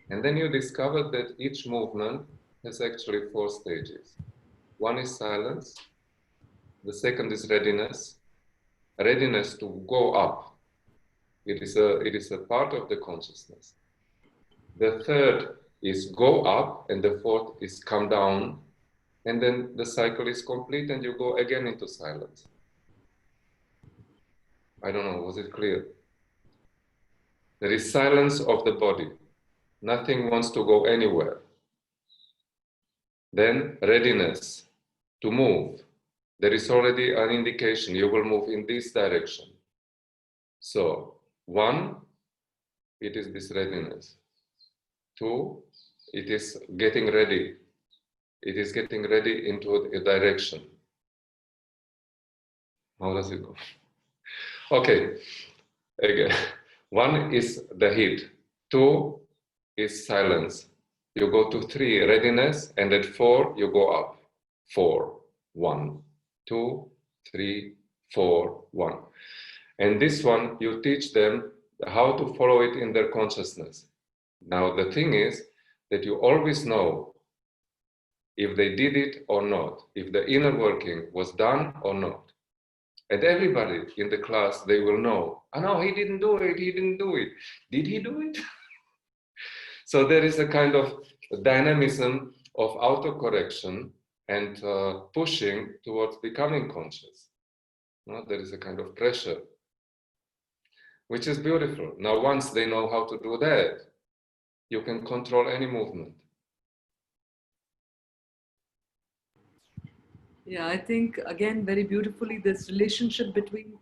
Speaker 3: And then you discover that each movement has actually 4 stages. One is silence. The second is readiness. Readiness to go up. It is a part of the consciousness. The third is go up, and the fourth is come down. And then the cycle is complete and you go again into silence. I don't know, was it clear? There is silence of the body. Nothing wants to go anywhere. Then readiness to move. There is already an indication you will move in this direction. So 1, it is this readiness. 2, it is getting ready. It is getting ready into a direction. How does it go? Okay, again. 1 is the hit. 2 is silence. You go to 3, readiness, and at 4, you go up. 4, 1, 2, 3, 4, 1. And this one, you teach them how to follow it in their consciousness. Now, the thing is that you always know if they did it or not, if the inner working was done or not. And everybody in the class, they will know, oh no, he didn't do it, he didn't do it. Did he do it? So there is a kind of dynamism of autocorrection and pushing towards becoming conscious. No? There is a kind of pressure, which is beautiful. Now, once they know how to do that, you can control any movement.
Speaker 2: Yeah, I think, again, very beautifully, this relationship between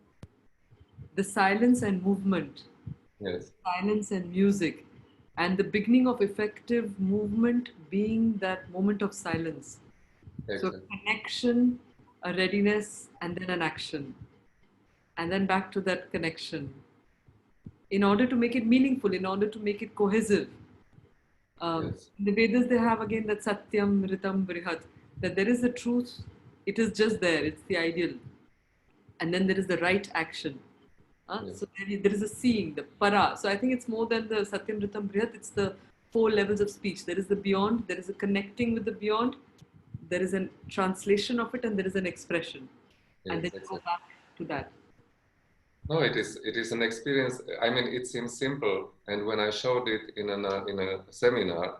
Speaker 2: the silence and movement,
Speaker 3: Yes,
Speaker 2: silence and music, and the beginning of effective movement being that moment of silence. So,
Speaker 3: exactly.
Speaker 2: connection, a readiness, and then an action, and then back to that connection in order to make it meaningful, in order to make it cohesive.
Speaker 3: Yes,
Speaker 2: In the Vedas, they have again that Satyam, Ritam, Brihat, that there is a truth, it is just there, it's the ideal. And then there is the right action.
Speaker 3: yes,
Speaker 2: So there is a seeing, the para. So I think it's more than the Satyam, Ritam, Brihat, it's the four levels of speech. There is the beyond, there is a connecting with the beyond, there is a translation of it, and there is an expression. And
Speaker 3: yes,
Speaker 2: then you go
Speaker 3: exactly.
Speaker 2: back to that.
Speaker 3: No, it is an experience. I mean, it seems simple, and when I showed it in a seminar,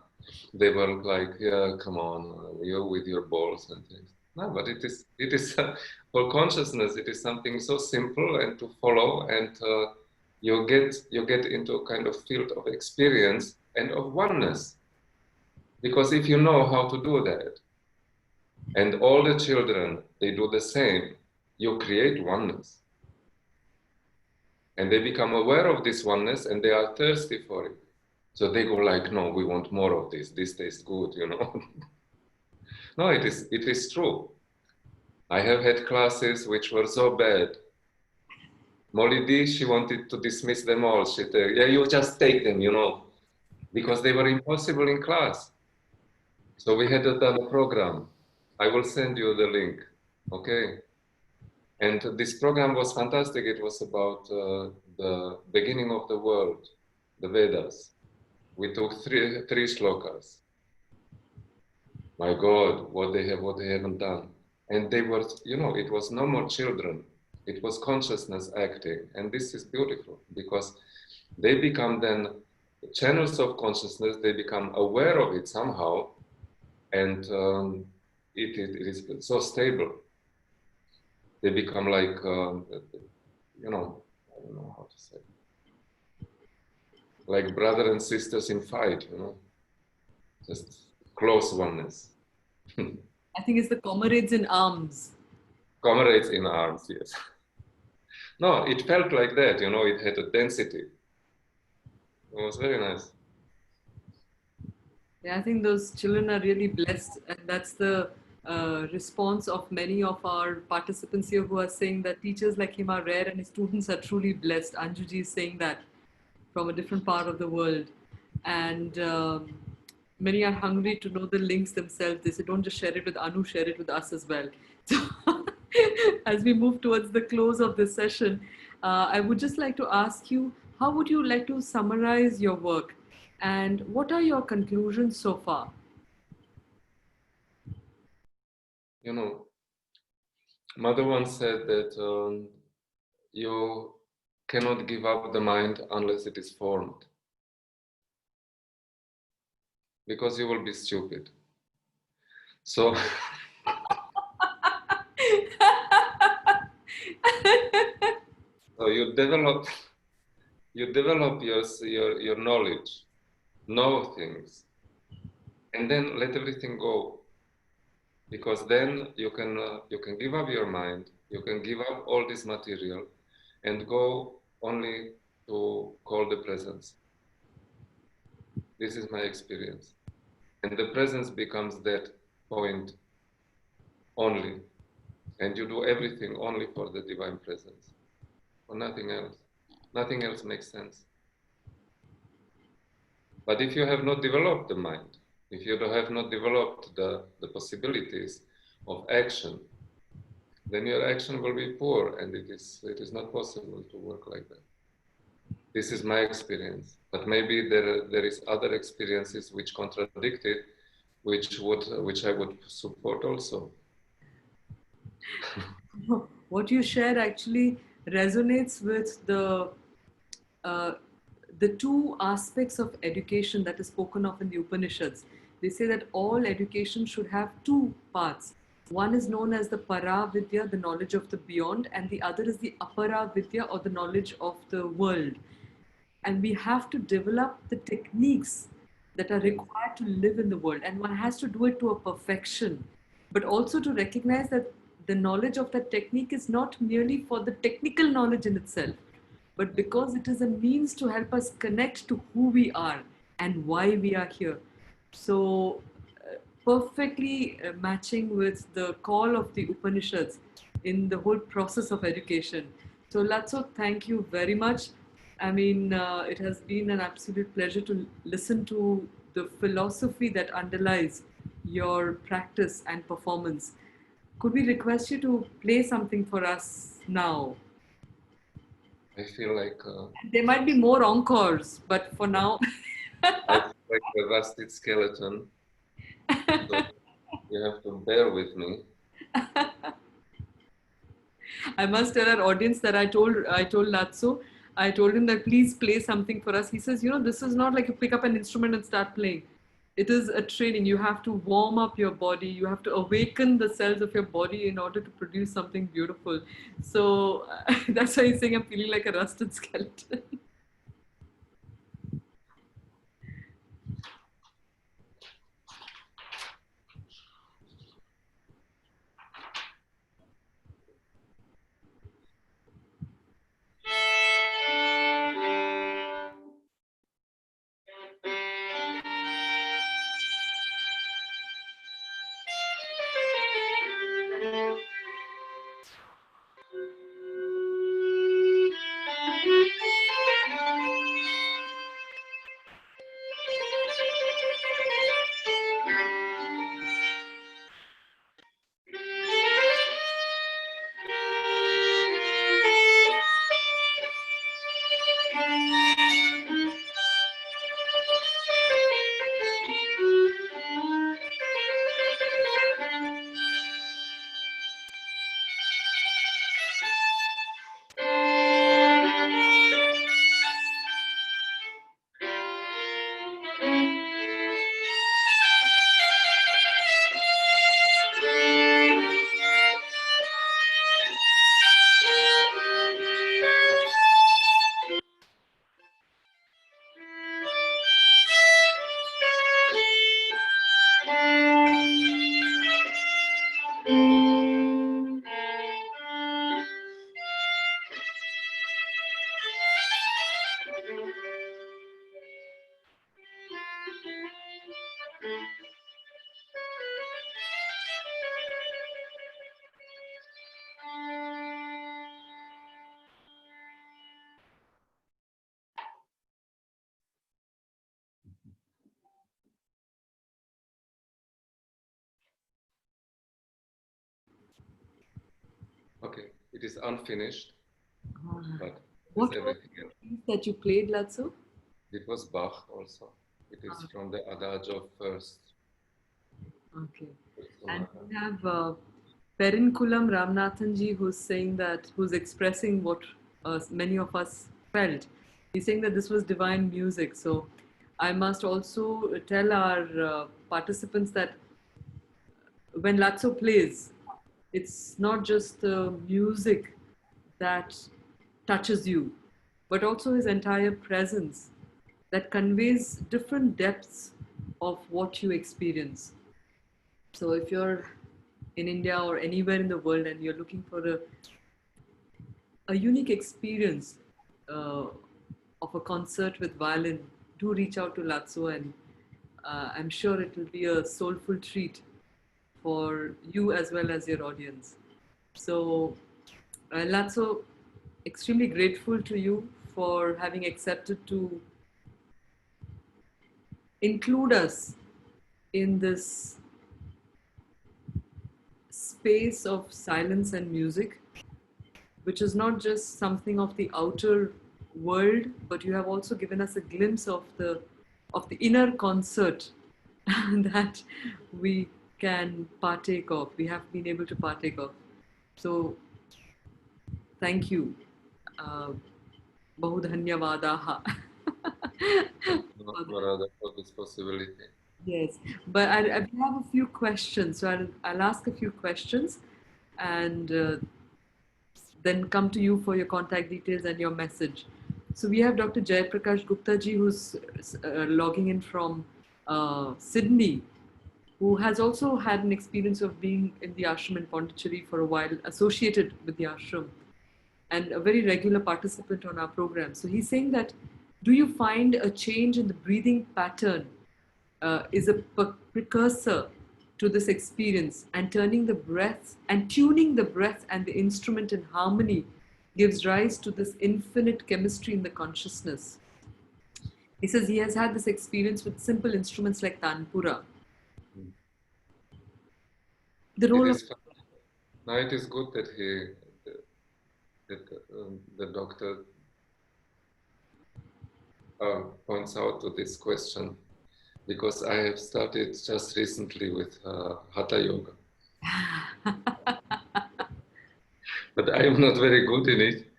Speaker 3: they were like, "Yeah, come on, you with your balls and things." No, but it is for consciousness. It is something so simple and to follow, and you get into a kind of field of experience and of oneness. Because if you know how to do that, and all the children they do the same, you create oneness. And they become aware of this oneness and they are thirsty for it. So they go like, no, we want more of this. This tastes good, you know. No, it is true. I have had classes which were so bad. Molly D, she wanted to dismiss them all. She said, yeah, you just take them, you know, because they were impossible in class. So we had done a program. I will send you the link, okay? And this program was fantastic. It was about the beginning of the world, the Vedas. We took three shlokas. My God, what they haven't done. And they were, it was no more children. It was consciousness acting. And this is beautiful because they become then channels of consciousness. They become aware of it somehow. And it is so stable. They become like, I don't know how to say, like brother and sisters in fight, just close oneness.
Speaker 2: I think it's the comrades in arms.
Speaker 3: Comrades in arms, yes. No, it felt like that, it had a density. It was very nice.
Speaker 2: Yeah, I think those children are really blessed, and that's the response of many of our participants here who are saying that teachers like him are rare and his students are truly blessed. Anjuji is saying that from a different part of the world, and many are hungry to know the links themselves. They say, "Don't just share it with Anu, share it with us as well." So, as we move towards the close of this session, I would just like to ask you, how would you like to summarize your work? And what are your conclusions so far?
Speaker 3: Mother once said that you cannot give up the mind unless it is formed, because you will be stupid. So, so you develop your knowledge, know things, and then let everything go. Because then you can give up your mind, you can give up all this material, and go only to call the presence. This is my experience, and the presence becomes that point only, and you do everything only for the divine presence, for nothing else. Nothing else makes sense. But if you have not developed the mind, if you have not developed the possibilities of action, then your action will be poor, and it is not possible to work like that. This is my experience, but maybe there is other experiences which contradict it, which I would support also.
Speaker 2: What you shared actually resonates with uh, the two aspects of education that is spoken of in the Upanishads. They say that all education should have two parts. One is known as the para vidya, the knowledge of the beyond, and the other is the apara vidya, or the knowledge of the world. And we have to develop the techniques that are required to live in the world, and one has to do it to a perfection, but also to recognize that the knowledge of that technique is not merely for the technical knowledge in itself, but because it is a means to help us connect to who we are and why we are here. So perfectly matching with the call of the Upanishads in the whole process of education. So, Latso, thank you very much. I mean, it has been an absolute pleasure to listen to the philosophy that underlies your practice and performance. Could we request you to play something for us now?
Speaker 3: I feel like
Speaker 2: There might be more encores, but for now.
Speaker 3: I feel like a rusted skeleton. So you have to bear with me.
Speaker 2: I must tell our audience that I told Latso, I told him that please play something for us. He says, this is not like you pick up an instrument and start playing. It is a training. You have to warm up your body. You have to awaken the cells of your body in order to produce something beautiful. So that's why he's saying I'm feeling like a rusted skeleton.
Speaker 3: Okay, it is unfinished, but
Speaker 2: What
Speaker 3: as
Speaker 2: was
Speaker 3: everything else.
Speaker 2: the piece that you played, Latso?
Speaker 3: It was Bach also. It is from the Adagio first
Speaker 2: Okay. And
Speaker 3: sonata.
Speaker 2: we have Perinkulam Ramnathanji who's saying that, who's expressing what many of us felt. He's saying that this was divine music. So I must also tell our participants that when Latso plays, it's not just the music that touches you, but also his entire presence that conveys different depths of what you experience. So if you're in India or anywhere in the world and you're looking for a unique experience uh, of a concert with violin, do reach out to Latso, and I'm sure it will be a soulful treat for you as well as your audience. So, Latso, extremely grateful to you for having accepted to include us in this space of silence and music, which is not just something of the outer world, but you have also given us a glimpse of the inner concert that we can partake of. We have been able to partake of. So, thank you. Bahu dhanyavadaha.
Speaker 3: For this possibility.
Speaker 2: Yes, but I have a few questions. So I'll ask a few questions and then come to you for your contact details and your message. So we have Dr. Jayaprakash Gupta ji, who's logging in from Sydney, who has also had an experience of being in the ashram in Pondicherry for a while, associated with the ashram, and a very regular participant on our program. So he's saying that, do you find a change in the breathing pattern is a precursor to this experience, and turning the breath and tuning the breath and the instrument in harmony gives rise to this infinite chemistry in the consciousness? He says he has had this experience with simple instruments like tanpura. The role of
Speaker 3: now it is good that the doctor points out to this question, because I have started just recently with Hatha Yoga. But I am not very good in it.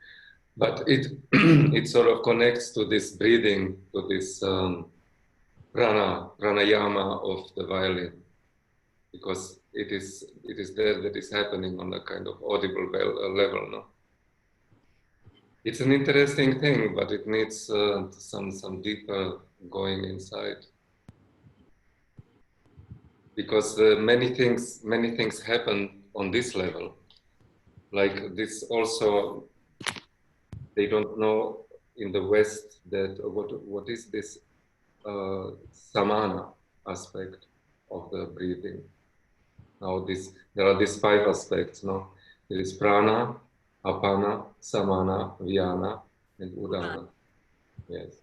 Speaker 3: But it sort of connects to this breathing, to this pranayama of the violin, because it is there that is happening on a kind of audible level. No, it's an interesting thing, but it needs some deeper going inside, because many things happen on this level, like this also. They don't know in the West that what is this samana aspect of the breathing. Now there are these 5 aspects. No, there is prana, apana, samana, vyana, and udana. Yes.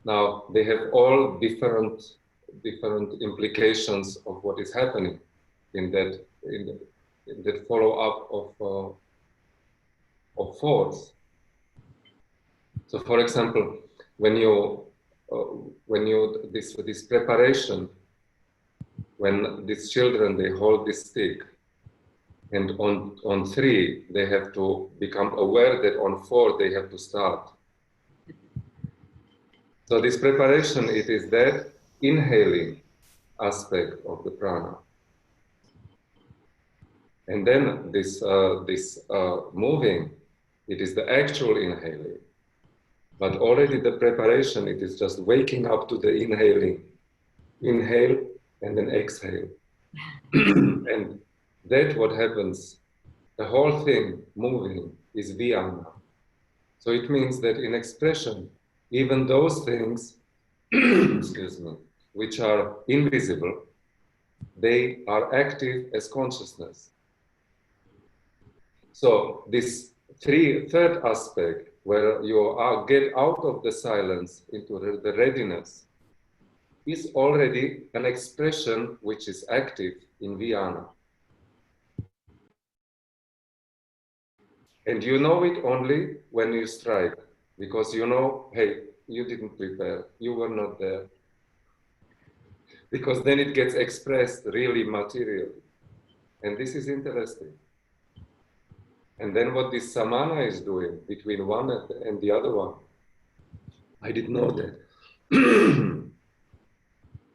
Speaker 3: Now they have all different implications of what is happening in that follow up of force. So, for example, when you this preparation, when these children, they hold this stick, and on 3 they have to become aware that on 4 they have to start. So this preparation, it is that inhaling aspect of the prana, and then this moving, it is the actual inhaling. But already the preparation, it is just waking up to the inhaling. Inhale and then exhale. And that's what happens. The whole thing moving is vyana. So it means that in expression, even those things, excuse me, which are invisible, they are active as consciousness. So this third aspect, where you get out of the silence into the readiness, is already an expression which is active in vyana. And you know it only when you strike, because you know, hey, you didn't prepare, you were not there. Because then it gets expressed really materially. And this is interesting. And then what this samana is doing between one and the other one, I didn't know that.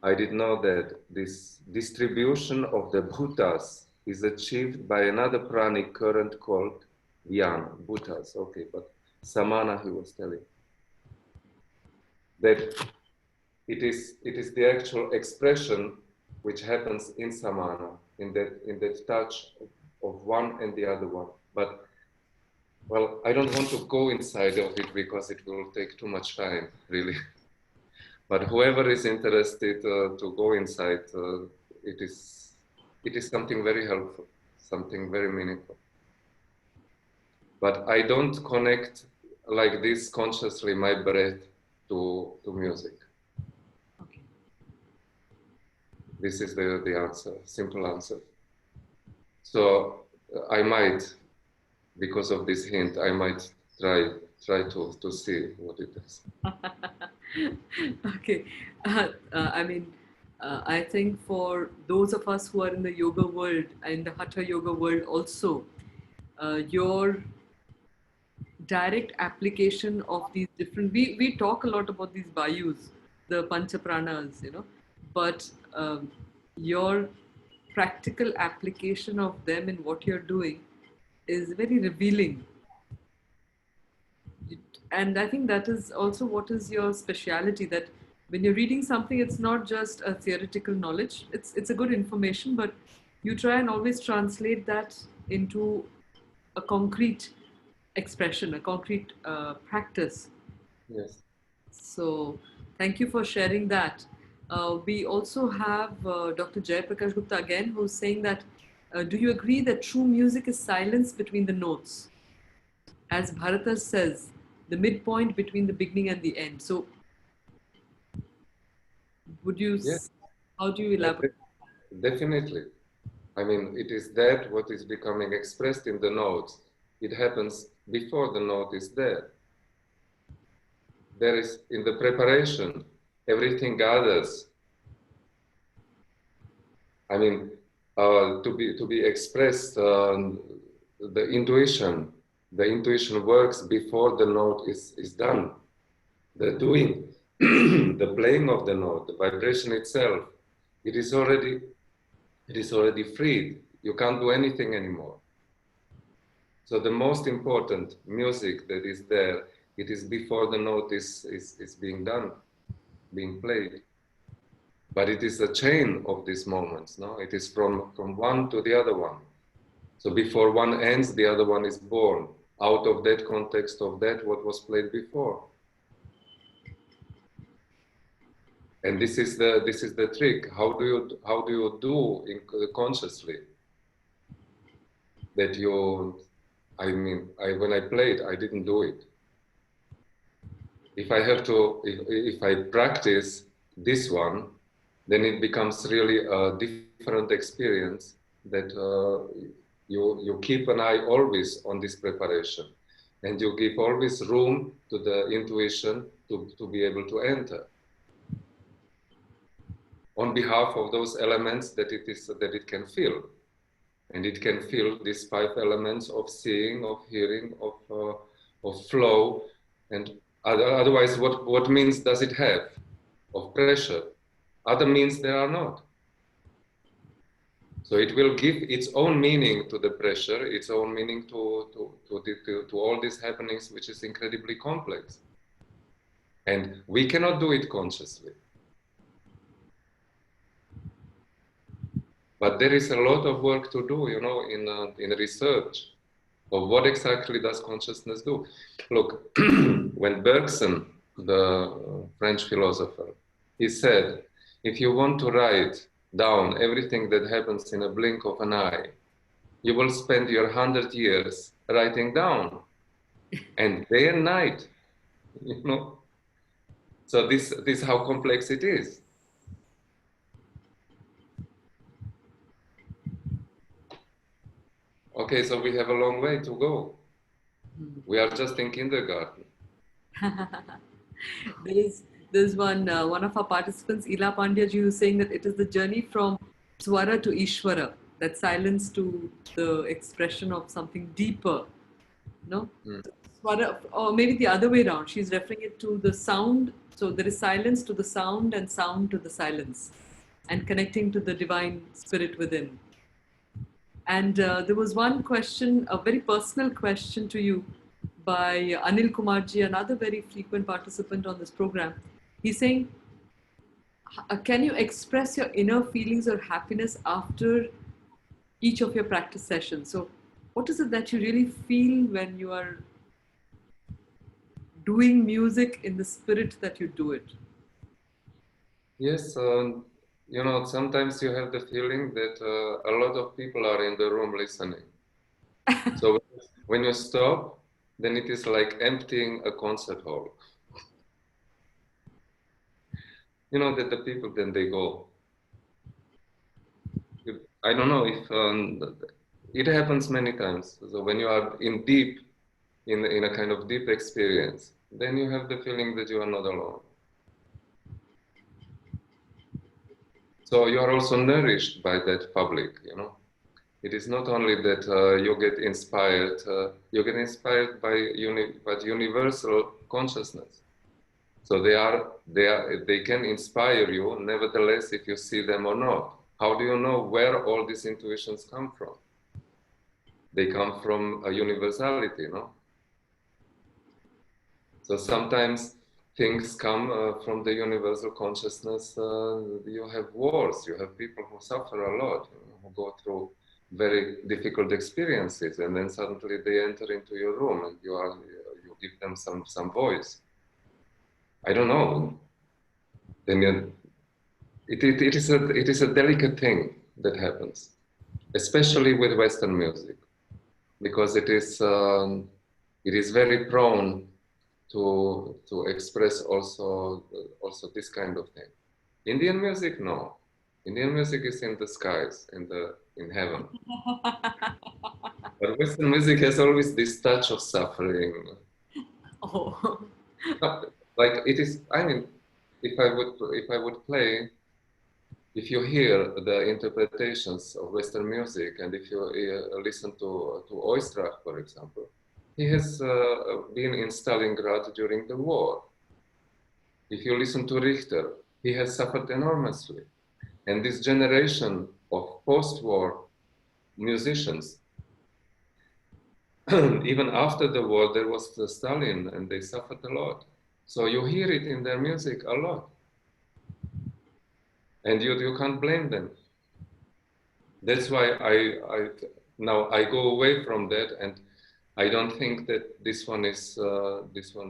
Speaker 3: I didn't know that this distribution of the bhutas is achieved by another pranic current called vyana, bhutas, okay, but samana, he was telling. That it is the actual expression which happens in samana, in that touch of one and the other one. But, well, I don't want to go inside of it because it will take too much time, really. But whoever is interested to go inside, it is something very helpful, something very meaningful. But I don't connect like this consciously my breath to music.
Speaker 2: Okay.
Speaker 3: This is the answer, simple answer. So I might, because of this hint, I might try to see what it is.
Speaker 2: Okay. I mean, I think for those of us who are in the yoga world, in the Hatha yoga world also, your direct application of these different, we talk a lot about these vayus, the pancha pranas, but your practical application of them in what you're doing is very revealing. And I think that is also what is your speciality, that when you're reading something, it's not just a theoretical knowledge, it's a good information, but you try and always translate that into a concrete expression, a concrete practice.
Speaker 3: Yes.
Speaker 2: So thank you for sharing that. We also have Dr. Jay Prakash Gupta again, who's saying that, do you agree that true music is silence between the notes? As Bharata says, the midpoint between the beginning and the end. So would you,
Speaker 3: Yes.
Speaker 2: how do you elaborate?
Speaker 3: Definitely. I mean, it is that what is becoming expressed in the notes. It happens before the note is there. There is, in the preparation, everything gathers. I mean, to be expressed, the intuition works before the note is done. The doing, the playing of the note, the vibration itself, it is already freed. You can't do anything anymore. So the most important music that is there, it is before the note is being done, being played. But it is a chain of these moments, no? It is from one to the other one. So before one ends, the other one is born out of that context of that what was played before. And this is the trick. How do you do consciously that you? I mean, when I played, I didn't do it. If I have to, if I practice this one, then it becomes really a different experience that you keep an eye always on this preparation, and you give always room to the intuition to be able to enter on behalf of those elements that it can feel. And it can feel these 5 elements of seeing, of hearing, of flow, and otherwise, what means does it have of pressure? Other means there are not. So it will give its own meaning to the pressure, its own meaning to all these happenings, which is incredibly complex. And we cannot do it consciously. But there is a lot of work to do, in research of what exactly does consciousness do. Look, when Bergson, the French philosopher, he said, if you want to write down everything that happens in a blink of an eye, you will spend your 100 years writing down, and day and night, you know. So this is how complex it is. Okay, so we have a long way to go. We are just in kindergarten.
Speaker 2: There's one of our participants, Ila Pandya ji, who's saying that it is the journey from Swara to Ishvara, that silence to the expression of something deeper. No? Swara, or maybe the other way around. She's referring it to the sound. So there is silence to the sound and sound to the silence, and connecting to the divine spirit within. And there was one question, a very personal question to you by Anil Kumarji, another very frequent participant on this program. He's saying, can you express your inner feelings or happiness after each of your practice sessions? So, what is it that you really feel when you are doing music in the spirit that you do it?
Speaker 3: Yes, sometimes you have the feeling that a lot of people are in the room listening. So when you stop, then it is like emptying a concert hall. You know that the people, then they go. I don't know it happens many times. So when you are in a kind of deep experience, then you have the feeling that you are not alone. So you are also nourished by that public, you know. It is not only that you get inspired by universal consciousness. So they can inspire you, nevertheless, if you see them or not. How do you know where all these intuitions come from? They come from a universality, no? So sometimes things come from the universal consciousness. You have wars, you have people who suffer a lot, you know, who go through very difficult experiences, and then suddenly they enter into your room and you give them some voice. I don't know. Then it is a delicate thing that happens, especially with Western music, because it is very prone to express also this kind of thing. Indian music, no. Indian music is in the skies, in heaven. But Western music has always this touch of suffering.
Speaker 2: Oh.
Speaker 3: Like it is. I mean, if I would play, if you hear the interpretations of Western music, and if you listen to Oistrakh, for example, he has been in Stalingrad during the war. If you listen to Richter, he has suffered enormously. And this generation of post-war musicians, even after the war, there was the Stalin, and they suffered a lot. So you hear it in their music a lot. And you can't blame them. That's why now I go away from that, and I don't think that this one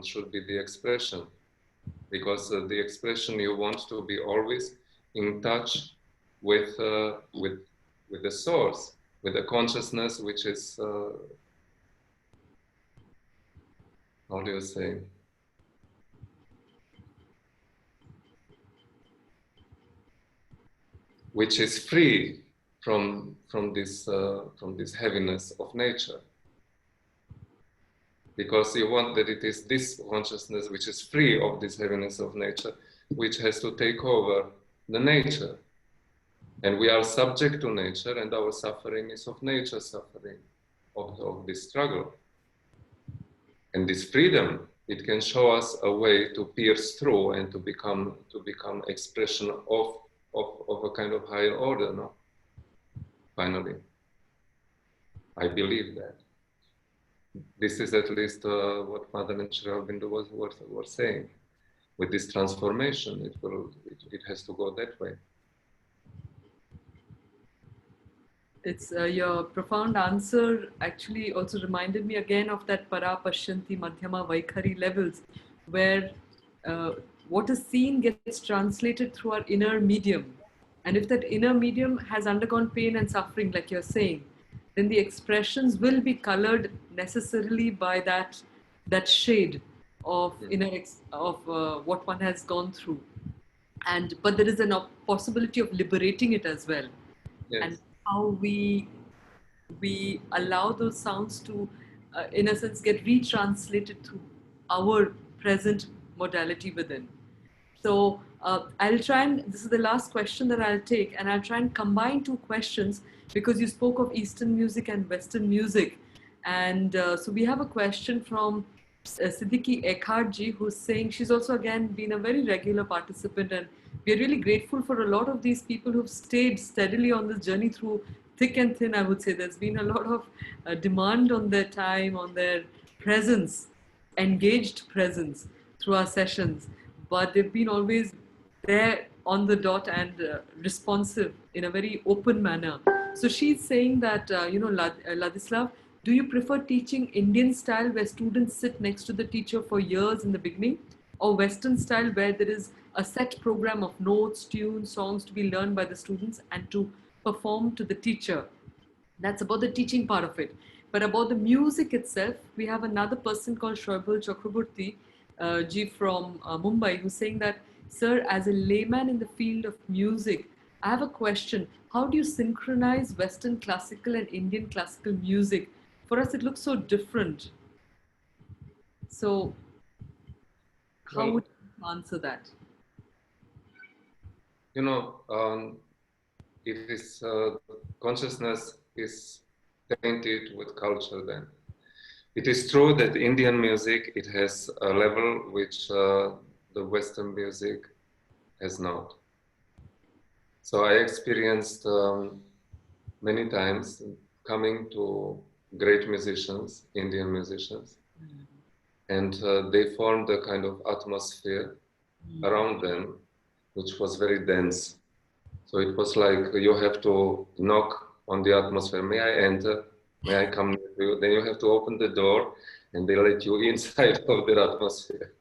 Speaker 3: should be the expression, because the expression, you want to be always in touch with the source, with the consciousness, which is how do you say? Which is free from this heaviness of nature. Because you want that it is this consciousness which is free of this heaviness of nature, which has to take over the nature. And we are subject to nature, and our suffering is of nature suffering, of this struggle. And this freedom, it can show us a way to pierce through and to become expression of a kind of higher order, no? Finally. I believe that. This is at least what Mother and Sri Aurobindo were saying. With this transformation, it has to go that way.
Speaker 2: It's your profound answer actually also reminded me again of that para pashyanti madhyama vaikhari levels, where what is seen gets translated through our inner medium. And if that inner medium has undergone pain and suffering, like you're saying, then the expressions will be colored necessarily by that shade of what one has gone through. But there is a possibility of liberating it as well.
Speaker 3: Yes.
Speaker 2: And how we allow those sounds to, in a sense, get retranslated through our present modality within. So I'll try and, this is the last question that I'll take, and I'll try and combine two questions because you spoke of Eastern music and Western music. And so we have a question from Siddiqui Ekharji, who's saying, she's also again been a very regular participant, and we're really grateful for a lot of these people who've stayed steadily on this journey through thick and thin. I would say there's been a lot of demand on their time, on their presence, engaged presence through our sessions, but they've been always there on the dot and responsive in a very open manner. So she's saying that, Ladislav, do you prefer teaching Indian style where students sit next to the teacher for years in the beginning, or Western style where there is a set program of notes, tunes, songs to be learned by the students and to perform to the teacher? That's about the teaching part of it. But about the music itself, we have another person called Shoibal Chakraborty ji from Mumbai, who's saying that, sir, as a layman in the field of music, I have a question. How do you synchronize Western classical and Indian classical music? For us, it looks so different. So, how would
Speaker 3: Well,
Speaker 2: you answer that?
Speaker 3: you know, it is consciousness is tainted with culture then. It is true that Indian music, it has a level which the Western music has not. So I experienced many times coming to great musicians, Indian musicians, and they formed a kind of atmosphere around them, which was very dense. So it was like you have to knock on the atmosphere. May I enter? May I come with you? Then you have to open the door and they let you inside of their atmosphere.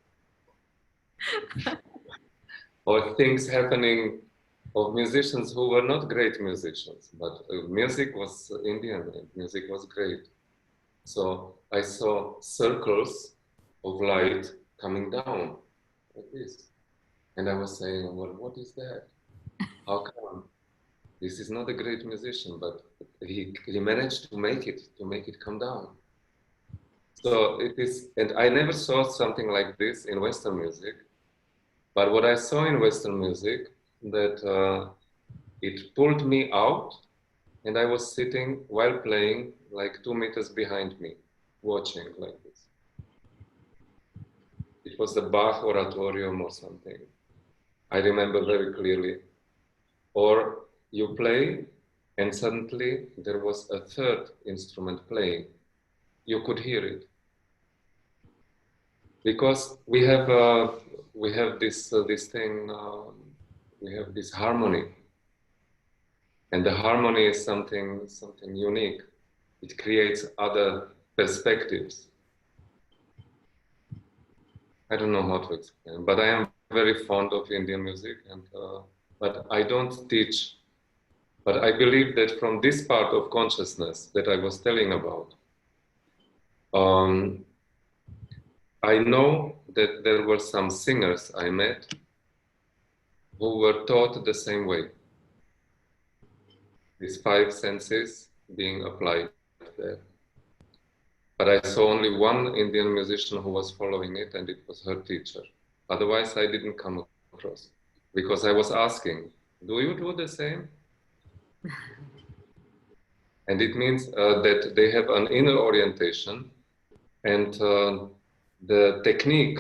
Speaker 3: Or things happening of musicians who were not great musicians, but music was Indian and music was great. So I saw circles of light coming down like this. And I was saying, well, what is that? How come? This is not a great musician, but he managed to make it come down. So it is, and I never saw something like this in Western music. But what I saw in Western music, that it pulled me out, and I was sitting while playing like 2 meters behind me, watching like this. It was a Bach oratorium or something. I remember very clearly. Or you play, and suddenly there was a third instrument playing. You could hear it because we have this thing. We have this harmony, and the harmony is something unique. It creates other perspectives. I don't know how to explain, but I am very fond of Indian music, and but I don't teach. But I believe that from this part of consciousness that I was telling about, um, I know that there were some singers I met who were taught the same way. These five senses being applied there. But I saw only one Indian musician who was following it, and it was her teacher. Otherwise, I didn't come across because I was asking, do you do the same? And it means that they have an inner orientation, and the technique,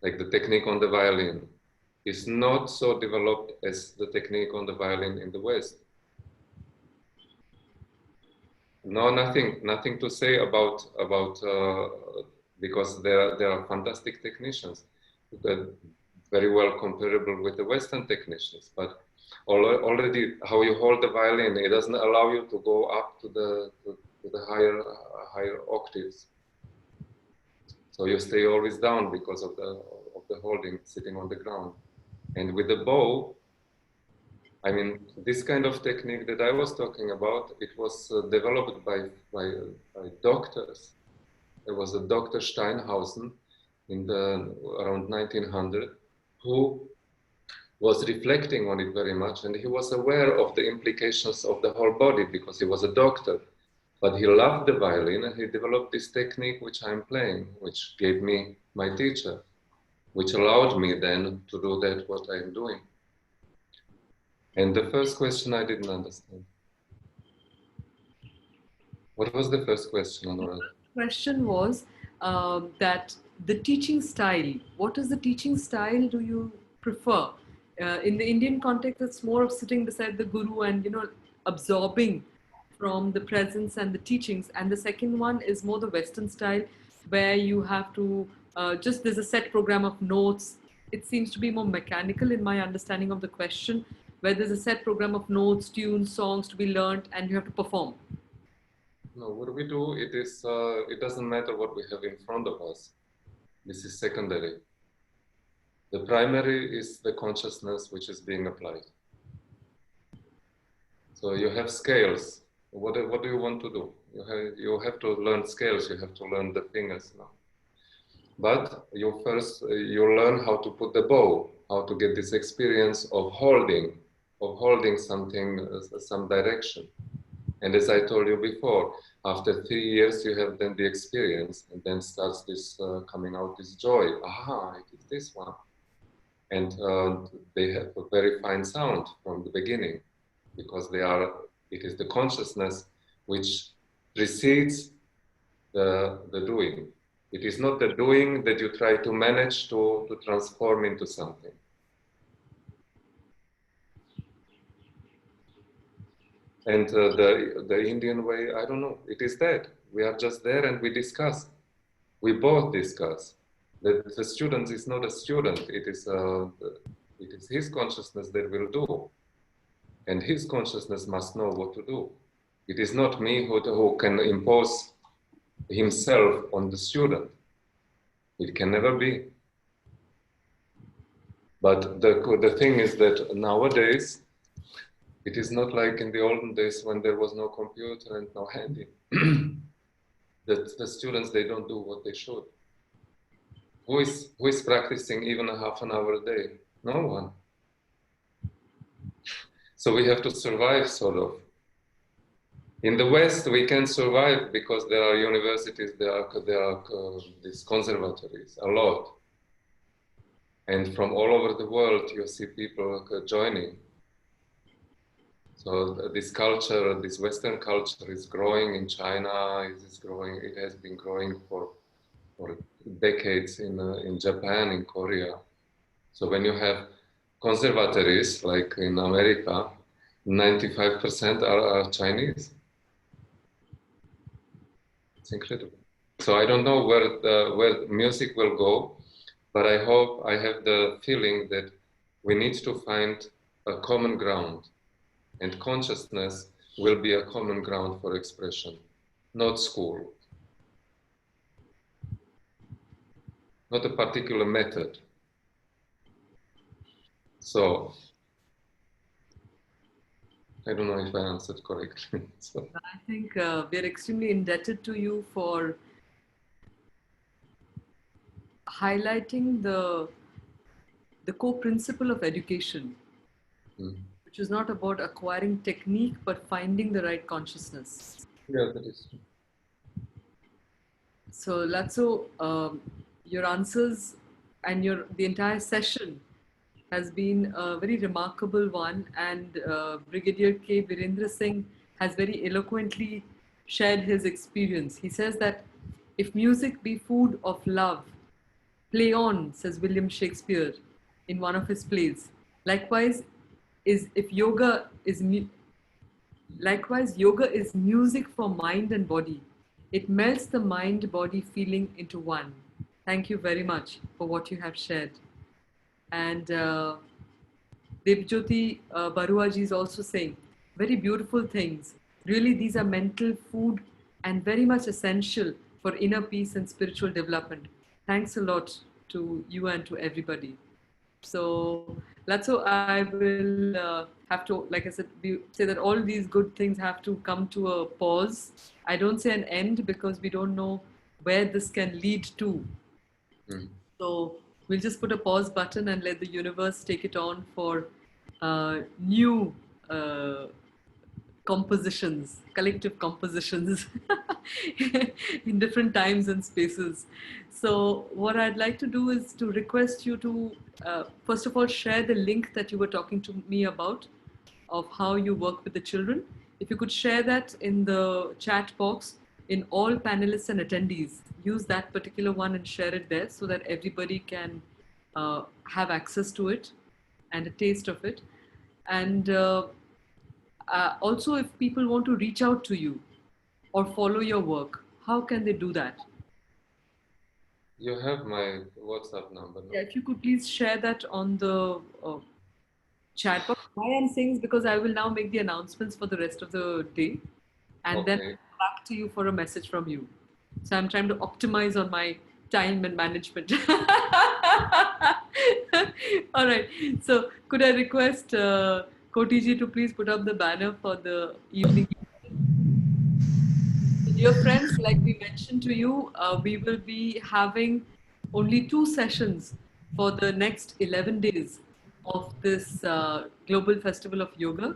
Speaker 3: like the technique on the violin, is not so developed as the technique on the violin in the West. No, nothing to say about because there are fantastic technicians that very well comparable with the Western technicians, but already how you hold the violin, it doesn't allow you to go up to the higher octaves. So you stay always down because of the holding, sitting on the ground. And with the bow, I mean, this kind of technique that I was talking about, it was developed by doctors. There was a Dr. Steinhausen in the around 1900 who was reflecting on it very much, and he was aware of the implications of the whole body because he was a doctor. But he loved the violin, and he developed this technique which I'm playing, which gave me my teacher, which allowed me then to do that what I'm doing. And the first question I didn't understand. What was the first question, Anurag?
Speaker 2: The question was that the teaching style. What is the teaching style do you prefer? In the Indian context, it's more of sitting beside the guru and absorbing from the presence and the teachings. And the second one is more the Western style, where you have to just there's a set program of notes. It seems to be more mechanical in my understanding of the question, where there's a set program of notes, tunes, songs to be learned, and you have to perform.
Speaker 3: No, what we do, it doesn't matter what we have in front of us. This is secondary. The primary is the consciousness which is being applied. So you have scales. What do you want to do? You have to learn scales. You have to learn the fingers now. But you learn how to put the bow, how to get this experience of holding of holding something, some direction. And as I told you before, after 3 years, you have then the experience, and then starts this coming out this joy. Aha, it is this one. And they have a very fine sound from the beginning, because it is the consciousness which precedes the doing. It is not the doing that you try to manage to transform into something. And the Indian way, I don't know, it is that. We are just there and we discuss. We both discuss. The student is not a student, it is his consciousness that will do. And his consciousness must know what to do. It is not me who can impose himself on the student. It can never be. But the thing is that nowadays, it is not like in the olden days when there was no computer and no handy. That the students, they don't do what they should. Who is practicing even a half an hour a day? No one. So we have to survive, sort of. In the West, we can survive because there are universities, there are these conservatories, a lot. And from all over the world, you see people joining. So this culture, this Western culture is growing in China, it is growing, it has been growing for decades in Japan, in Korea. So when you have conservatories, like in America, 95% are Chinese. It's incredible. So I don't know where music will go, but I hope, I have the feeling that we need to find a common ground, and consciousness will be a common ground for expression, not school, not a particular method. So I don't know if I answered correctly. So.
Speaker 2: I think we're extremely indebted to you for highlighting the core principle of education, which is not about acquiring technique, but finding the right consciousness.
Speaker 3: Yeah, that is true.
Speaker 2: So Latso, your answers and the entire session has been a very remarkable one, and Brigadier K. Virendra Singh has very eloquently shared his experience. He says that if music be food of love, play on, says William Shakespeare in one of his plays. Likewise, yoga is music for mind and body. It melts the mind-body feeling into one. Thank you very much for what you have shared. And Devjyoti Baruaji is also saying very beautiful things. Really, these are mental food and very much essential for inner peace and spiritual development. Thanks a lot to you and to everybody. So Latso, I will have to, like I said, say that all these good things have to come to a pause. I don't say an end because we don't know where this can lead to. So we'll just put a pause button and let the universe take it on for new compositions, collective compositions in different times and spaces. So what I'd like to do is to request you to, first of all, share the link that you were talking to me about of how you work with the children. If you could share that in the chat box in all panelists and attendees, use that particular one and share it there so that everybody can have access to it and a taste of it. And also, if people want to reach out to you or follow your work, how can they do that?
Speaker 3: You have my WhatsApp number, no?
Speaker 2: Yeah, if you could please share that on the chat box. Why I'm saying is because I will now make the announcements for the rest of the day, and then I'll come back to you for a message from you. So I'm trying to optimize on my time and management. All right. So could I request Kotiji to please put up the banner for the evening? Dear friends, like we mentioned to you, we will be having only 2 sessions for the next 11 days of this Global Festival of Yoga.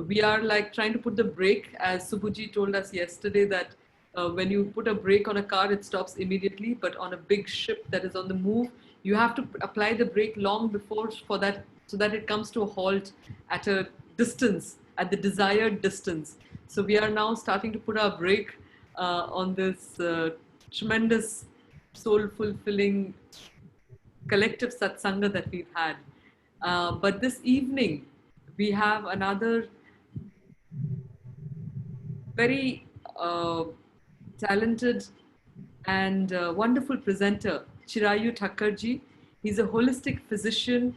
Speaker 2: We are like trying to put the brake, as Subhuji told us yesterday, that when you put a brake on a car, it stops immediately, but on a big ship that is on the move, you have to apply the brake long before for that, so that it comes to a halt at a distance, at the desired distance. So we are now starting to put our brake on this tremendous, soul-fulfilling collective satsanga that we've had. But this evening, we have another very talented and wonderful presenter, Chirayu Thakkarji. He's a holistic physician,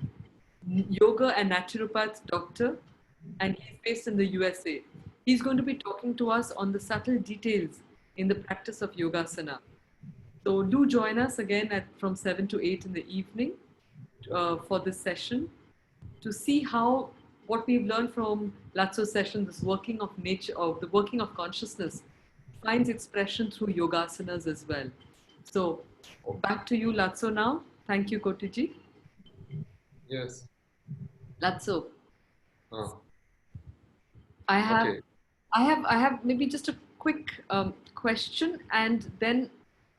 Speaker 2: yoga and naturopath doctor, and he's based in the USA. He's going to be talking to us on the subtle details in the practice of yogasana. So do join us again from 7 to 8 in the evening for this session to see how what we've learned from Latso's session, this working of nature, of the working of consciousness, finds expression through yogasanas as well. So back to you, Latso, now. Thank you, Kotiji.
Speaker 3: Yes.
Speaker 2: Latso,
Speaker 3: Oh,
Speaker 2: I have,
Speaker 3: okay.
Speaker 2: I have maybe just a quick question and then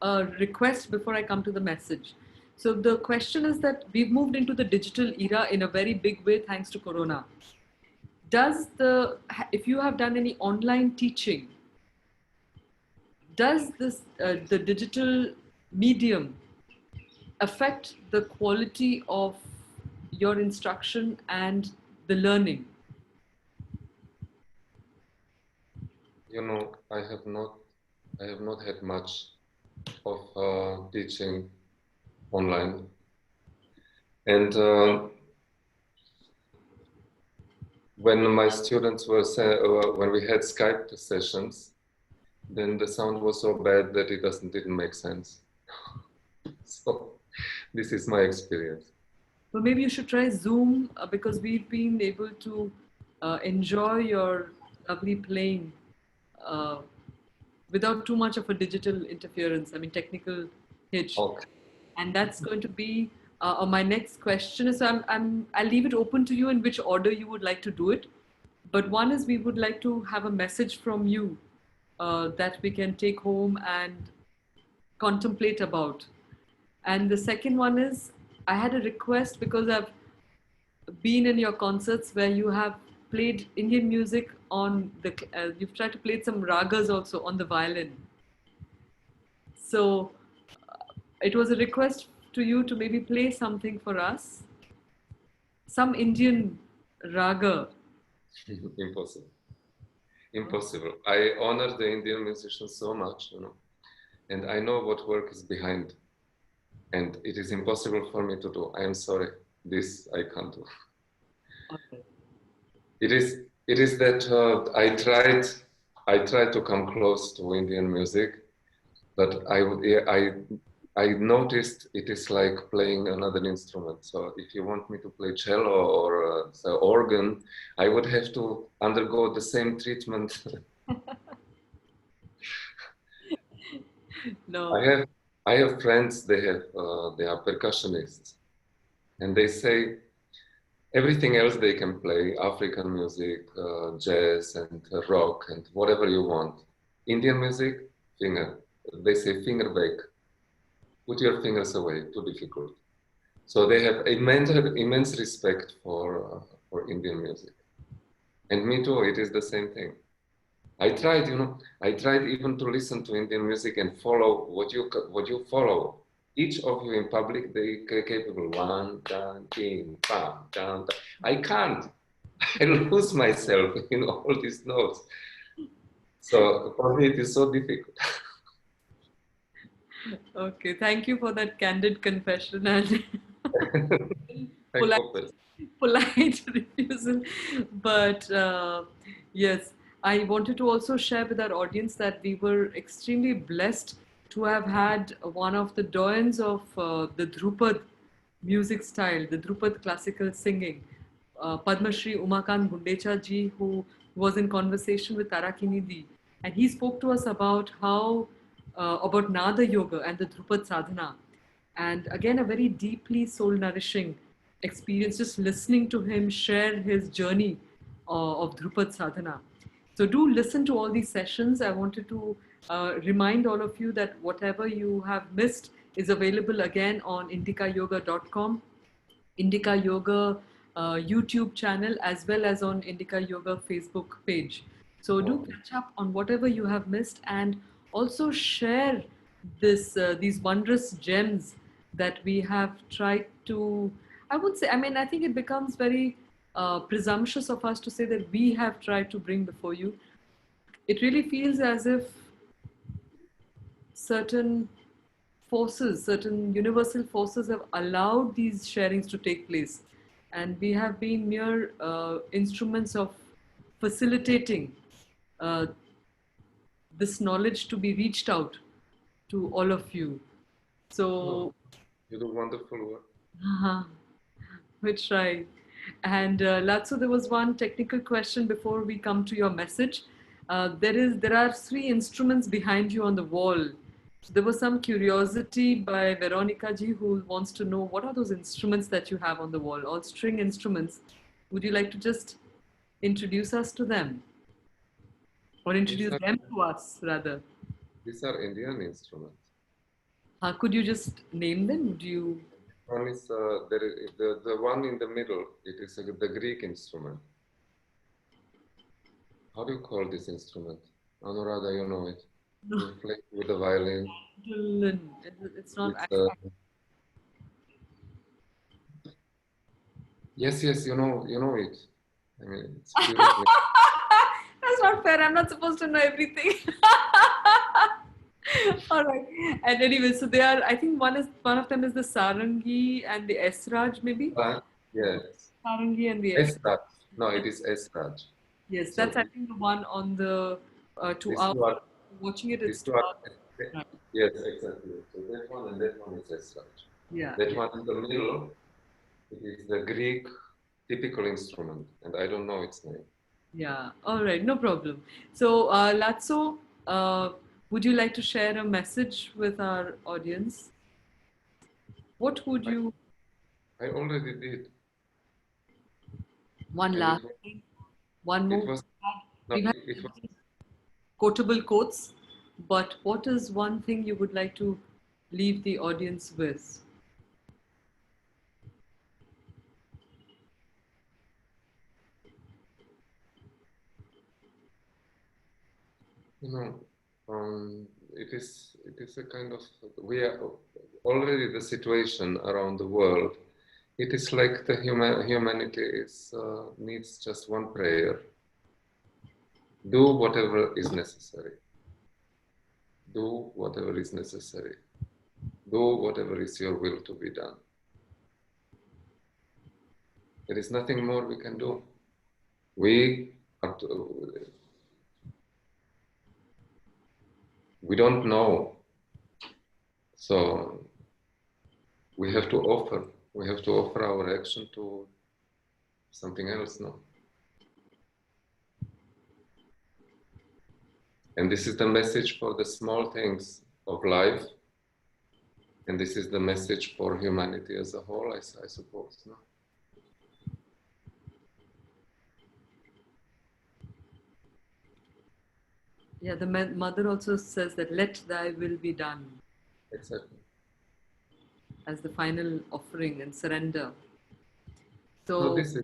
Speaker 2: a request before I come to the message. So the question is that we've moved into the digital era in a very big way thanks to Corona. If you have done any online teaching, does the digital medium affect the quality of your instruction and the learning?
Speaker 3: You know, I have not had much of teaching online, and when my students were when we had Skype sessions, then the sound was so bad that it didn't make sense. So this is my experience.
Speaker 2: Well, maybe you should try Zoom because we've been able to enjoy your lovely playing without too much of a digital interference, I mean, technical hitch.
Speaker 3: Okay.
Speaker 2: And that's going to be my next question. Is I'll leave it open to you in which order you would like to do it. But one is we would like to have a message from you that we can take home and contemplate about. And the second one is I had a request because I've been in your concerts where you have played Indian music on the, you've tried to play some ragas also on the violin. So it was a request to you to maybe play something for us, some Indian raga.
Speaker 3: Impossible. Impossible. I honor the Indian musicians so much, you know, and I know what work is behind, and it is impossible for me to do. I am sorry, this I can't do.
Speaker 2: Okay.
Speaker 3: It is that I tried to come close to Indian music, but I noticed it is like playing another instrument. So if you want me to play cello or the organ, I would have to undergo the same treatment.
Speaker 2: No.
Speaker 3: I have friends. They are percussionists, and they say everything else they can play: African music, jazz, and rock, and whatever you want. Indian music, finger. They say finger back. Put your fingers away. Too difficult. So they have immense respect for Indian music, and me too. It is the same thing. I tried, you know, I tried even to listen to Indian music and follow what you follow. Each of you in public, they capable one, down, ting, bam, down. I can't. I lose myself in all these notes. So for me, it is so difficult.
Speaker 2: Okay, thank you for that candid confession and
Speaker 3: I
Speaker 2: polite,
Speaker 3: hope that.
Speaker 2: polite refusal. But yes, I wanted to also share with our audience that we were extremely blessed to have had one of the doyens of the Dhrupad music style, the Dhrupad classical singing, Padma Shri Umakant Gundecha ji, who was in conversation with Tarakini Di. And he spoke to us about how, about Nada Yoga and the Dhrupad Sadhana. And again, a very deeply soul nourishing experience just listening to him share his journey of Drupad sadhana. So do listen to all these sessions. I wanted to remind all of you that whatever you have missed is available again on indicayoga.com, Indica Yoga YouTube channel, as well as on Indica Yoga Facebook page. So do catch up on whatever you have missed, and also share these wondrous gems that we have tried to. I would say, I mean, I think it becomes very presumptuous of us to say that we have tried to bring before you. It really feels as if certain forces, certain universal forces have allowed these sharings to take place. And we have been mere instruments of facilitating uh, this knowledge to be reached out to all of you. So,
Speaker 3: you do wonderful work.
Speaker 2: we try. And Latso, there was one technical question before we come to your message. There are three instruments behind you on the wall. So there was some curiosity by Veronica ji, who wants to know what are those instruments that you have on the wall, all string instruments. Would you like to just introduce us to them, or introduce them to us rather?
Speaker 3: These are Indian instruments.
Speaker 2: Could you just name them? Do you?
Speaker 3: One is the one in the middle. It is the Greek instrument. How do you call this instrument? Anuradha, you know it.
Speaker 2: No.
Speaker 3: You play with the violin.
Speaker 2: It's not.
Speaker 3: Yes, you know it. I mean, it's beautiful.
Speaker 2: That's not fair. I'm not supposed to know everything. All right. And anyway, so they are. I think one of them is the sarangi and the esraj, maybe.
Speaker 3: Yes.
Speaker 2: Sarangi and the
Speaker 3: esraj. No, it is esraj.
Speaker 2: Yes, that's I think the one on the watching it. It's
Speaker 3: right. Yes, exactly. So that one and that one is esraj.
Speaker 2: Yeah.
Speaker 3: That one in the middle, it is the Greek typical instrument, and I don't know its name.
Speaker 2: Yeah. All right. No problem. So, Latso, would you like to share a message with our audience? What would you?
Speaker 3: I already did.
Speaker 2: One last thing. One more. We've had quotable quotes, but what is one thing you would like to leave the audience with?
Speaker 3: You know, it is a kind of, we are already the situation around the world. It is like the humanity needs just one prayer. Do whatever is necessary. Do whatever is necessary. Do whatever is your will to be done. There is nothing more we can do. We don't know. So we have to offer our action to something else now. And this is the message for the small things of life. And this is the message for humanity as a whole, I suppose. No?
Speaker 2: Yeah, the mother also says that let thy will be done.
Speaker 3: Exactly.
Speaker 2: As the final offering and surrender.
Speaker 3: So this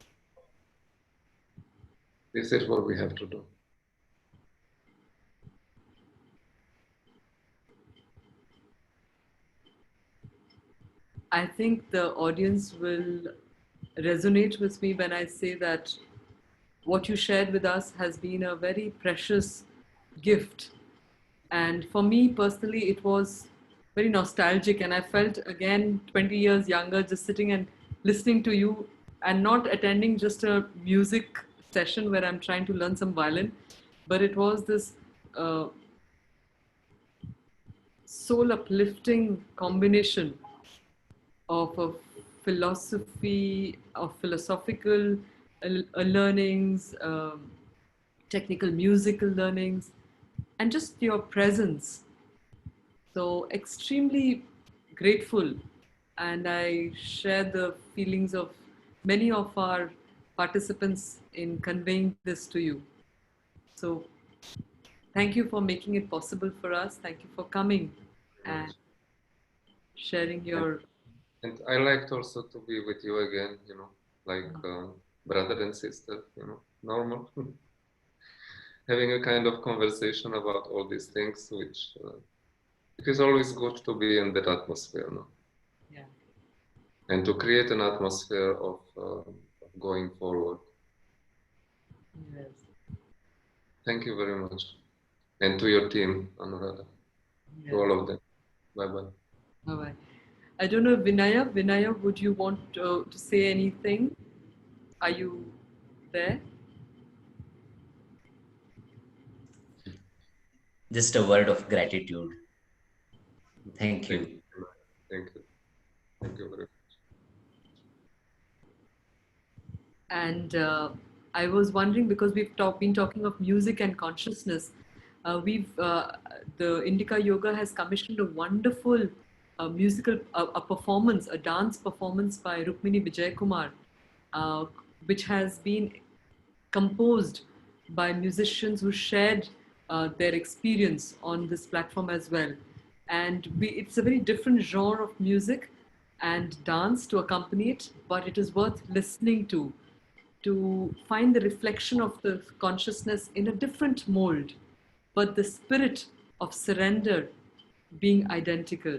Speaker 3: is what we have to do.
Speaker 2: I think the audience will resonate with me when I say that what you shared with us has been a very precious gift. And for me personally, it was very nostalgic, and I felt again 20 years younger just sitting and listening to you and not attending just a music session where I'm trying to learn some violin, but it was this soul uplifting combination of a philosophy, of philosophical learnings, technical musical learnings, and just your presence. So extremely grateful, and I share the feelings of many of our participants in conveying this to you. So thank you for making it possible for us. Thank you for coming and sharing your...
Speaker 3: And I liked also to be with you again, like brother and sister, normal. Having a kind of conversation about all these things, which it is always good to be in that atmosphere, no?
Speaker 2: Yeah.
Speaker 3: And to create an atmosphere of going forward.
Speaker 2: Yes.
Speaker 3: Thank you very much. And to your team, Anuradha,
Speaker 2: Yes.
Speaker 3: to all of them. Bye-bye.
Speaker 2: Bye-bye. I don't know, Vinaya. Vinaya, would you want to say anything? Are you there?
Speaker 4: Just a word of gratitude. Thank you.
Speaker 3: Thank you. Thank you very much.
Speaker 2: And I was wondering, because we've been talking of music and consciousness, the Indica Yoga has commissioned a wonderful musical a performance, a dance performance by Rukmini Vijay Kumar, which has been composed by musicians who shared their experience on this platform as well. And it's a very different genre of music and dance to accompany it, but it is worth listening to find the reflection of the consciousness in a different mold, but the spirit of surrender being identical.